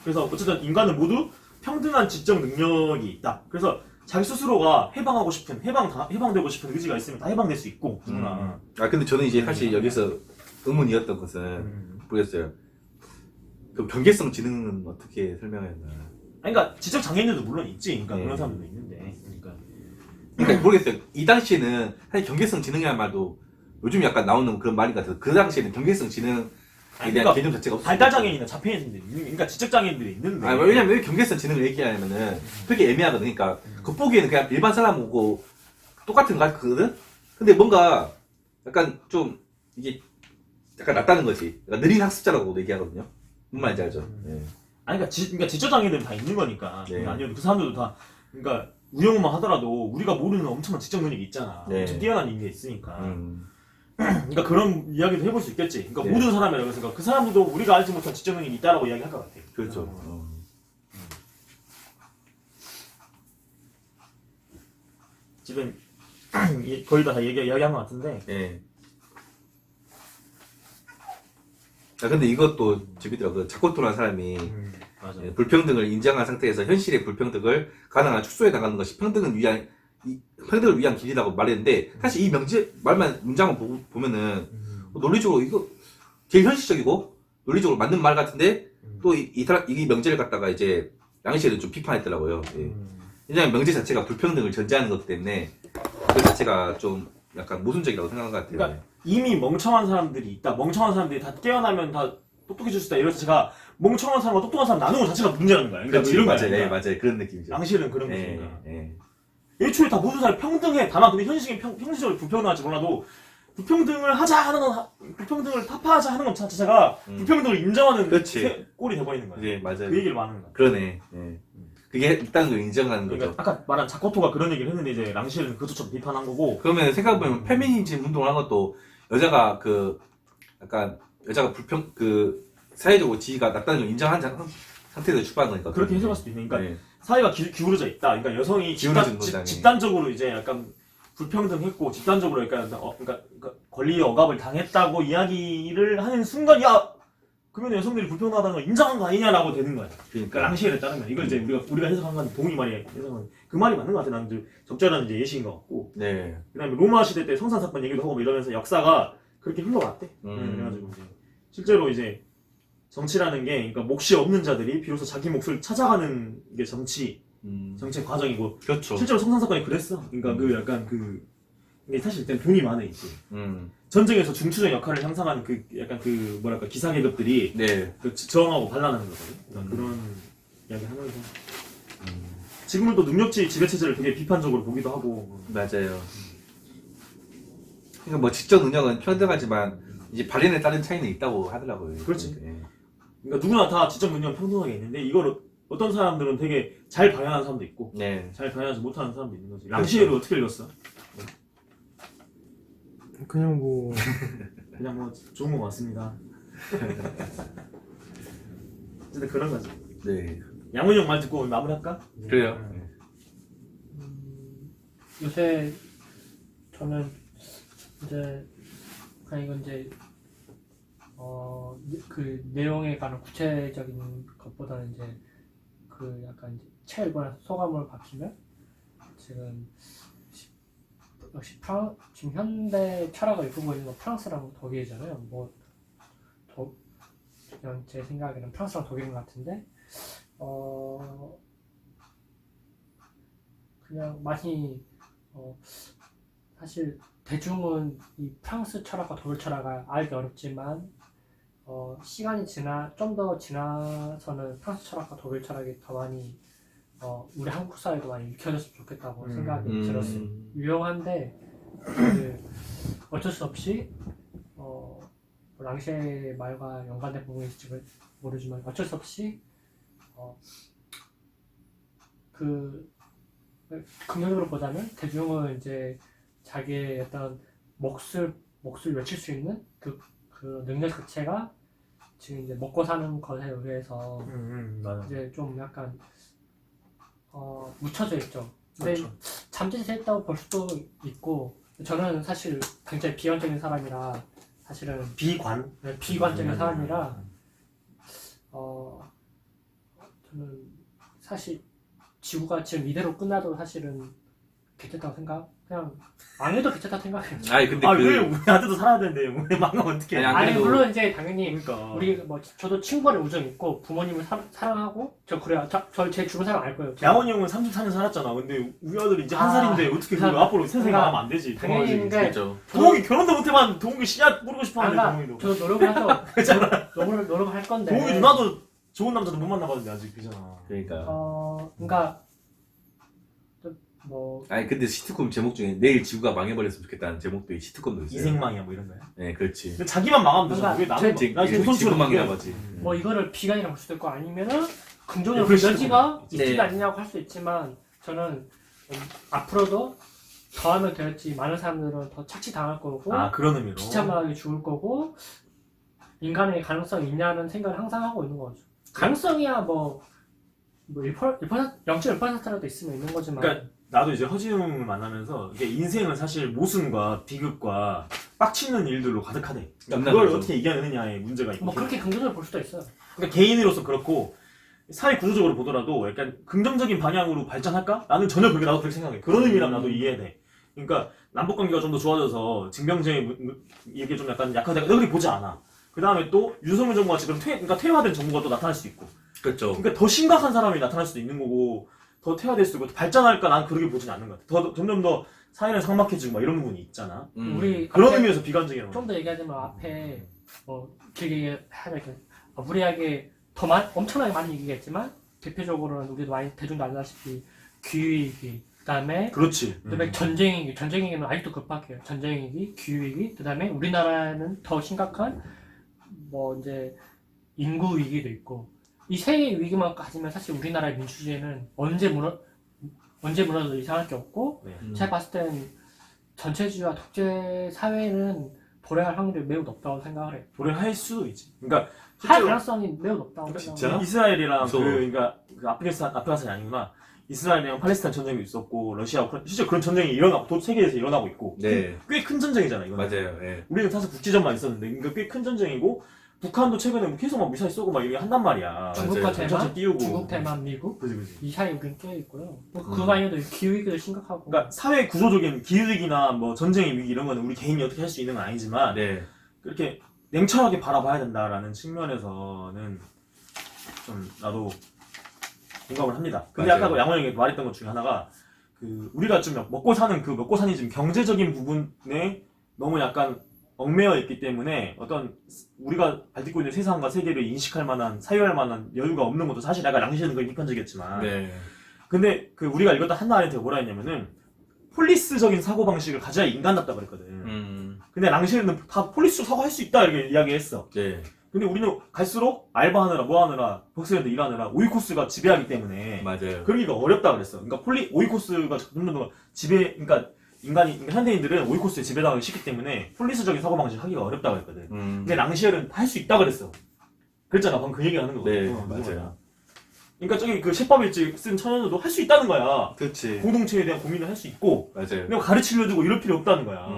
그래서 어쨌든 인간은 모두 평등한 지적 능력이 있다. 그래서 자기 스스로가 해방되고 싶은 의지가 있으면 다 해방될 수 있고 누구나. 아 근데 저는 이제 사실 여기서 의문이었던 것은 모르겠어요. 그 경계성 지능은 어떻게 설명했나? 그러니까 지적 장애인들도 물론 있지. 그러니까 네. 그런 사람들도 있는데. 그러니까 모르겠어요. 이 당시에는 사실 경계성 지능이라는 말도 요즘 약간 나오는 그런 말인 것 같아서 그 당시에는 경계성 지능에 대한 그러니까 개념 자체가 없었어요. 발달 장애인이나 자폐인들이 그러니까 지적 장애인들이 있는데. 아, 왜냐면 왜 경계성 지능을 얘기하냐면은 되게 애매하거든. 그러니까 겉보기에는 그냥 일반 사람하고 똑같은 것 같거든? 근데 뭔가 약간 좀 이게 약간 낫다는 거지. 그러니까 느린 학습자라고 얘기하거든요. 무슨 말인지 알죠? 네. 아니 그러니까 지적 장애인들은 다 있는 거니까. 네. 아니어도 그 사람들도 다 그러니까 우영우만 하더라도 우리가 모르는 엄청난 지적 능력이 있잖아. 네. 엄청 뛰어난 인게 있으니까. 그러니까 그런 이야기도 해볼 수 있겠지. 그러니까 네. 모든 사람이라고 해서 그 사람들도 우리가 알지 못한 지적 능력이 있다라고 이야기할 것 같아. 그렇죠. 지금 거의 다 이야기한 것 같은데. 네. 아, 근데 이것도 재밌더라고. 그 자코토라는 사람이 맞아. 불평등을 인정한 상태에서 현실의 불평등을 가능한 축소해 나가는 것이 평등을 위한 길이라고 말했는데 사실 이 문장을 보면은 논리적으로 이거 제일 현실적이고 논리적으로 맞는 말 같은데 또 이 명제를 갖다가 이제 양씨는 좀 비판했더라고요. 예. 왜냐면 명제 자체가 불평등을 전제하는 것 때문에 그 자체가 좀 약간 모순적이라고 생각한 것 같아요. 그러니까 이미 멍청한 사람들이 있다. 멍청한 사람들이 다 깨어나면 다 똑똑해질 수 있다. 이래서 제가 멍청한 사람과 똑똑한 사람 나누는 것 자체가 문제라는 거야. 그러니까 그렇지, 이런 거야. 맞아요. 네, 그러니까 맞아요. 그런 느낌이죠. 양실은 그런 예, 것이니까. 예. 애초에 다 모든 사람이 평등해. 다만 근데 현실적인 형식적으로 불평등할지 몰라도 불평등을 하자 하는 건 불평등을 타파하자 하는 것 자체가 불평등을 인정하는 그렇지. 꼴이 돼버리는 거야. 네, 맞아요. 그 얘기를 말하는 거야. 그러네. 예. 그게 있다는 걸 인정하는 거죠. 그러니까 아까 말한 자코토가 그런 얘기를 했는데 이제 랑실은 그것처럼 비판한 거고. 그러면 생각해보면 페미니즘 운동을 한 것도 여자가 약간 여자가 사회적으로 지위가 낮다는 걸 인정한 상태에서 출발한 거니까. 그렇게 해석할 수도 있네. 그러니까 네. 사회가 기울어져 있다. 그러니까 여성이 기울어진 거잖아요. 집단적으로 이제 약간 불평등했고 집단적으로 그러니까 권리의 억압을 당했다고 이야기를 하는 순간 야 그러면 여성들이 불평등하다는 걸 인정한 거 아니냐라고 되는 거야. 그러니까 랑시에를 따르면 이걸 이제 우리가 해석한 건 동의 말이 해석한 그 말이 맞는 것 같아. 나는 좀 적절한 이제 예시인 것 같고. 네. 그다음에 로마 시대 때 성산 사건 얘기도 하고 뭐 이러면서 역사가 그렇게 흘러갔대. 그래가지고 이제 실제로 이제 정치라는 게 그러니까 몫이 없는 자들이 비로소 자기 몫을 찾아가는 게 정치의 과정이고 그렇죠. 실제로 성산 사건이 그랬어. 그러니까 그 약간 이게 사실 일단 돈이 많아 있지. 전쟁에서 중추적 역할을 향상하는 약간 뭐랄까 기사 계급들이 네. 저항하고 반란하는 거거든. 그러니까 그런 이야기 하면서 지금은 또 능력치 지배 체제를 되게 비판적으로 보기도 하고. 맞아요. 그러니까 뭐 지적 능력은 평등하지만 이제 발현에 따른 차이는 있다고 하더라고요. 그렇지. 예. 그러니까 누구나 다 지적 능력은 평등하게 있는데 이걸 어떤 사람들은 되게 잘 발현하는 사람도 있고 네. 잘 발현하지 못하는 사람도 있는 거지. 랑시에를 어떻게 읽었어? 그냥 뭐 그냥 뭐 좋은 거 같습니다. 어쨌든 그런 거지. 네. 양훈이 형 말 듣고 마무리할까? 그래요. 요새 저는 이제 그냥 이건 이제 그 내용에 관한 구체적인 것보다는 이제 약간 이제 책 읽거나 소감을 밝히면 지금 역시 지금 현대 철학을 이끌고 있는 건 프랑스랑 독일이잖아요. 그냥 제 생각에는 프랑스랑 독일인 것 같은데 그냥 많이 사실 대중은 이 프랑스 철학과 독일 철학을 알기 어렵지만 시간이 좀 더 지나서는 프랑스 철학과 독일 철학이 더 많이 우리 한국 사회도 많이 익혀졌으면 좋겠다고 생각이 들었어요. 유용한데 어쩔 수 없이 랑시의 말과 연관된 부분이 있을지 모르지만 어쩔 수 없이 긍정적으로 보자면 대중은 이제 자기의 어떤 몫을 외칠 수 있는 그 능력 자체가 지금 이제 먹고 사는 것에 의해서 맞아. 이제 좀 약간 묻혀져 있죠. 근데 그렇죠. 잠재됐다고 볼 수도 있고 저는 사실 굉장히 비관적인 사람이라 사실은 비관적인 사람이라 저는 사실 지구가 지금 이대로 끝나도 사실은 괜찮다고 그냥 망해도 괜찮다고 생각해요. 아니 근데 왜 우리한테도 살아야 되는데 왜 망하면 어떡해? 아니, 안 아니 그래도- 물론 이제 당연히 그러니까 우리 저도 친구간의 우정이 있고 부모님을 사랑하고 그래요. 제 주변 사람 알 거예요. 양원이 형은 34년 살았잖아. 근데 우리 아들이 이제 한 살인데 어떻게 그 앞으로 세상에 그러니까 나가면 안 되지. 당연히 동원이. 근데 그렇죠. 동욱이 결혼도 못해만 동욱이 씨앗 모르고 싶어하는데 그러니까 동욱이도. 저 노력을 하죠. 노력을 할 건데. 동욱이 누나도 좋은 남자도 못 만나봤는데 아직 그잖아. 그러니까. 그러니까 뭐 아니 근데 시트콤 제목 중에 내일 지구가 망해버렸으면 좋겠다는 제목도 시트콤도 있어요. 이생망이야 뭐 이런 거야. 네, 그렇지. 근데 자기만 망하면 되잖아. 왜 나는 지금 나 지구 조선처럼 망이라고 하지. 뭐 이거를 비관이라고 볼 수도 있고 아니면은 긍정적으로 그럴 수도 여지가 있고. 있지 네. 않냐고 할 수 있지만 저는 앞으로도 더하면 되었지 많은 사람들은 더 착취당할 거고 아 그런 의미로. 비참하게 죽을 거고 인간의 가능성이 있냐는 생각을 항상 하고 있는 거죠. 가능성이야 뭐 0.1%라도 있으면 있는 거지만 그러니까 나도 이제 허지웅을 만나면서 이게 인생은 사실 모순과 비극과 빡치는 일들로 가득하대. 그러니까 그걸 그렇죠. 어떻게 이겨내느냐의 문제가 있고. 뭐 그렇게 긍정적으로 볼 수도 있어요. 그러니까 개인으로서 그렇고 사회 구조적으로 보더라도 약간 긍정적인 방향으로 발전할까? 나는 전혀 나도 그렇게 생각해. 그런 의미라면 나도 이해돼. 그러니까 남북 관계가 좀 더 좋아져서 징병제의 이게 좀 약간 약화되가 그렇게 보지 않아. 그 다음에 또 윤석열 정부가 지금 그러니까 퇴화된 정부가 또 나타날 수 있고. 그렇죠. 그러니까 더 심각한 사람이 나타날 수도 있는 거고 더 퇴화될 수도 있고 발전할까 난 그렇게 보진 않는 것 같아. 점점 더 사회는 삭막해지고 막 이런 부분이 있잖아. 우리 그런 앞에 의미에서 비관적이라는 좀 거야. 더 얘기하자면 앞에 길게 하면 무리하게 엄청나게 많이 얘기했지만 대표적으로는 우리도 많이 대중도 알다시피 기후위기, 그다음에 그렇지. 그다음에 전쟁위기는 아직도 급박해요. 전쟁위기, 기후위기, 그다음에 우리나라는 더 심각한 이제 인구 위기도 있고 이 세 개의 위기만 가지면 사실 우리나라의 민주주의는 언제 무너져도 이상할 게 없고 네. 제가 봤을 땐 전체주의와 독재 사회는 불행할 확률이 매우 높다고 생각을 해요. 불행할 수도 있지. 그러니까 할 실제로 가능성이 매우 높다고 진짜? 생각을 해요. 이스라엘이랑 무서워. 그러니까 그 아프가니스탄이 아니구나. 이스라엘이랑 팔레스타인 전쟁도 있었고 러시아 우크라이나 실제 그런 전쟁이 일어나고 또 세계에서 일어나고 있고 네. 꽤 큰 전쟁이잖아 이거. 맞아요. 예. 우리는 사실 국지전만 있었는데 그러니까 꽤 큰 전쟁이고 북한도 최근에 뭐 계속 막 미사일 쏘고 막 이렇게 한단 말이야. 중국과 맞아요. 전차 대만, 띄우고. 중국, 대만, 미국 그지 그지. 이 사이에 우리는 껴 있고요. 그거 아니어도 기후위기도 심각하고. 그러니까 사회 구조적인 기후위기나 뭐 전쟁의 위기 이런 거는 우리 개인이 어떻게 할 수 있는 건 아니지만 네. 그렇게 냉철하게 바라봐야 된다라는 측면에서는 좀 나도 공감을 합니다. 근데 맞아요. 아까 그 양호 형이 말했던 것 중에 하나가 그 우리가 좀 먹고 사는 그 먹고 사니 좀 경제적인 부분에 너무 약간 얽매여 있기 때문에 어떤 우리가 밟고 있는 세상과 세계를 인식할 만한 사유할 만한 여유가 없는 것도 사실 내가 랑시는 거에 비판적이었지만 네. 근데 그 우리가 읽었던 한나 아렌트가 뭐라 했냐면은 폴리스적인 사고방식을 가져야 인간답다 그랬거든. 근데 랑시는 다 폴리스로 사고할 수 있다 이렇게 이야기했어. 네. 근데 우리는 갈수록 알바하느라 뭐하느라 복수해도 일하느라 오이코스가 지배하기 때문에 맞아요. 그러기가 어렵다 그랬어. 그러니까 오이코스가 점점 더 그러니까 현대인들은 오이코스에 지배당하기 쉽기 때문에 폴리스적인 사고방식 하기가 어렵다 그랬거든. 근데 랑시엘은 할 수 있다 그랬어. 그랬잖아. 방금 그 얘기 하는 거거든. 네, 맞아요. 그러니까 저기 그 셰파빌지 쓴 천연도 할 수 있다는 거야. 그렇지. 공동체에 대한 고민을 할 수 있고 맞아요. 그냥 가르치려주고 이럴 필요 없다는 거야.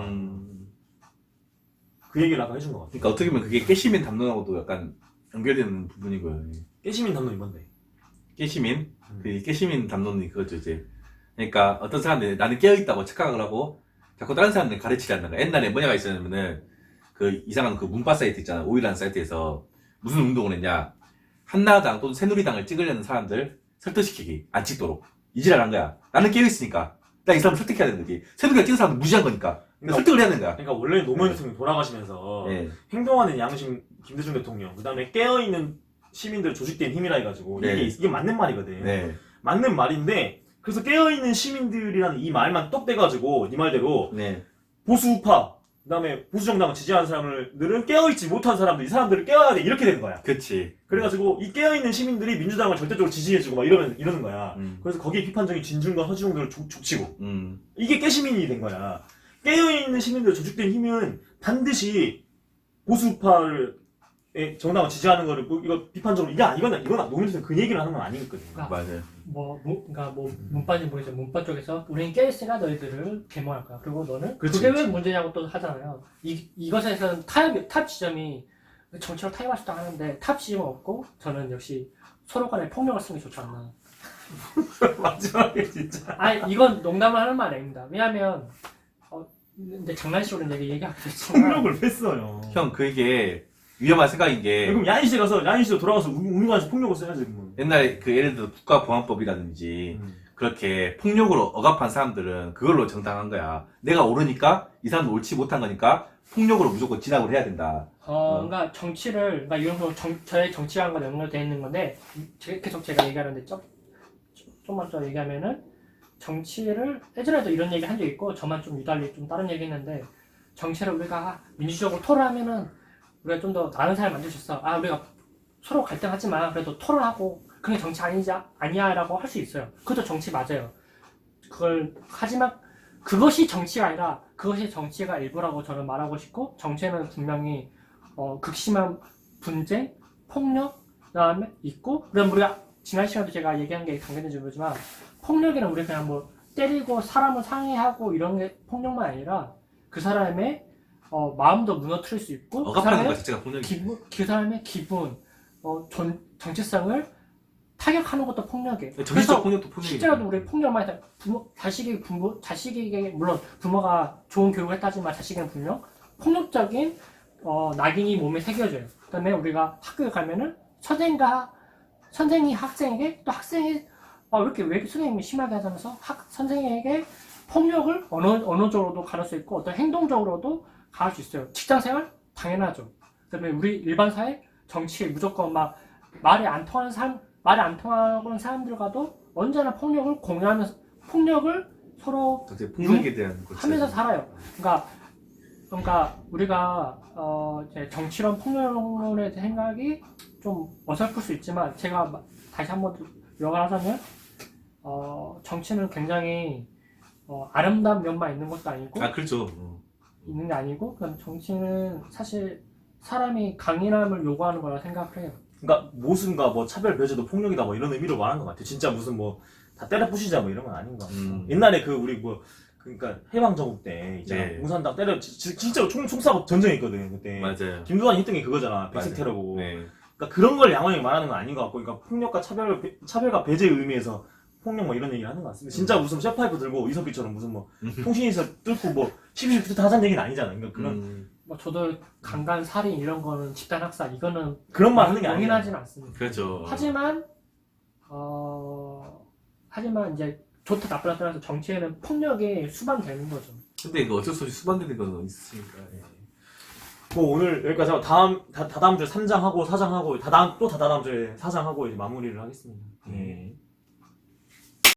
그 얘기를 아까 해준 것 같아. 그러니까 어떻게 보면 그게 깨시민 담론하고도 약간 연결되는 부분이고요. 깨시민 담론이 뭔데? 깨시민? 그 깨시민 담론이 그거죠, 이제. 그러니까 어떤 사람들이 나는 깨어있다고 착각을 하고 자꾸 다른 사람들 가르치려는 거야. 옛날에 뭐냐가 있었냐면은 그 이상한 그 문파 사이트 있잖아. 오이라는 사이트에서 무슨 운동을 했냐. 한나라당 또는 새누리당을 찍으려는 사람들 설득시키기. 안 찍도록. 이지랄 한 거야. 나는 깨어있으니까. 나 이 사람을 설득해야 되는 거지. 새누리당 찍은 사람은 무시한 거니까. 그러니까 설득을 해야 되는 거야. 그러니까 원래 노무현 대통령 돌아가시면서 네. 행동하는 양심 김대중 대통령 그다음에 깨어있는 시민들 조직된 힘이라 해가지고 네. 이게 맞는 말이거든. 네. 맞는 말인데 그래서 깨어있는 시민들이라는 이 말만 떡 대가지고 네 말대로 네. 보수우파 그다음에 보수정당을 지지하는 사람들은 깨어있지 못한 사람들 이 사람들을 깨워야 돼 이렇게 되는 거야. 그치. 그래가지고 이 깨어있는 시민들이 민주당을 절대적으로 지지해주고 막 이러는 거야. 음. 그래서 거기에 비판적인 진중과 허지웅들을 족치고 음. 이게 깨시민이 된 거야. 깨어있는 시민들 조직된 힘은 반드시 보수파를 정당을 지지하는 거를 이거 비판적으로 이거는 노무현 대통령 그 얘기를 하는 건 아니거든. 맞아요. 그러니까 문파인지 모르겠어요. 문파 쪽에서 우리는 깨있으니까 너희들을 계몽할 거야. 그리고 너는 그렇지, 그게 왜 그렇지. 문제냐고 또 하잖아요. 이것에서는 탑 지점이 정치로 타협할 수도 하는데 탑 지점은 없고 저는 역시 서로 간에 폭력을 쓰는 게 좋지 않나. 마지막에 진짜. 아니 이건 농담을 하는 말 아닙니다. 왜냐하면 근데 장난식으로 얘기하기도 했지만 폭력을 뺐어요. 형, 그게 위험한 생각인 게 그럼 야인시로 돌아가서 우리가 폭력을 써야지. 뭐. 옛날에 그 예를 들어 국가보안법이라든지 그렇게 폭력으로 억압한 사람들은 그걸로 정당한 거야. 내가 옳으니까 이 사람은 옳지 못한 거니까 폭력으로 무조건 진압을 해야 된다. 그러니까 정치를 그러니까 이런 저의 정치관과 연결되어 있는 건데 계속 제가 얘기하는데 좀만 더 얘기하면은 정치를 예전에도 이런 얘기 한 적 있고 저만 좀 유달리 좀 다른 얘기 했는데 정치를 우리가 민주적으로 토론하면은 우리가 좀 더 나은 사람 만들 수 있어. 우리가 서로 갈등하지만 그래도 토론하고 그게 정치 아니야라고 할 수 있어요. 그것도 정치 맞아요. 하지만 그것이 정치가 아니라 그것이 정치가 일부라고 저는 말하고 싶고 정치는 분명히 극심한 분쟁, 폭력 그다음에 있고 그다음 우리가 지난 시간에도 제가 얘기한 게 강조된지 모르지만 폭력이란 우리 그냥 뭐 때리고 사람을 상해하고 이런 게 폭력만 아니라 그 사람의 마음도 무너뜨릴 수 있고 억압하는 것 자체가 폭력이. 그 사람의 기분, 정체성을 타격하는 것도 폭력이에요. 정신적 폭력도 폭력이죠. 실제로도 우리 폭력 많이 자식에게 물론 부모가 좋은 교육을 했다지만 자식에게는 분명 폭력적인 낙인이 몸에 새겨져요. 그다음에 우리가 학교에 가면은 선생이 학생에게 또 학생이 이렇게 왜 선생님이 심하게 하자면서 선생에게 폭력을 언어적으로도 가할 수 있고 어떤 행동적으로도 가할 수 있어요. 직장생활 당연하죠. 그다음에 우리 일반 사회 정치에 무조건 막 말이 안 통하는 사람들과도 언제나 폭력을 공유하면서 폭력을 서로 폭력에 대한 하면서 살아요. 그러니까 우리가 이제 정치론 폭력론의 생각이 좀 어설플 수 있지만 제가 다시 한번 요약을 하자면 정치는 굉장히 아름다운 면만 있는 것도 아니고 그렇죠. 있는 게 아니고 그다음에 정치는 사실 사람이 강인함을 요구하는 거라 생각을 해요. 그러니까 모순과 뭐 차별 배제도 폭력이다 뭐 이런 의미로 말하는 것 같아요. 진짜 무슨 뭐 다 때려 부시자 뭐 이런 건 아닌 것 같아요. 옛날에 우리 그러니까 해방정국 때 있잖아. 네. 공산당 때려 진짜로 총 쏴고 전쟁했거든 그때. 맞아요. 김두한이 했던 게 그거잖아. 백색 맞아요. 테러고. 네. 그러니까 그런 걸 양호하게 말하는 건 아닌 것 같고, 그러니까 폭력과 차별과 배제의 의미에서 폭력 뭐 이런 얘기를 하는 것 같습니다. 진짜 무슨 쇠파이프 들고 이석기처럼 무슨 뭐 통신에서 뚫고 뭐 12시부터 하자는 얘기는 아니잖아. 그러니까 그런 뭐 저도 강간, 살인 이런 거는 집단 학살 이거는 그런 말 하는 게 아니야. 용인하지는 않습니다. 그렇죠. 하지만 이제 좋다 나쁘다 떠나서 정치에는 폭력이 수반되는 거죠. 근데 어쩔 수 없이 수반되는 건 있으니까. 뭐 오늘 여기까지 하고 다다음 주에 3장 하고 4장 하고 다다음 주에 4장 하고 이제 마무리를 하겠습니다. 예.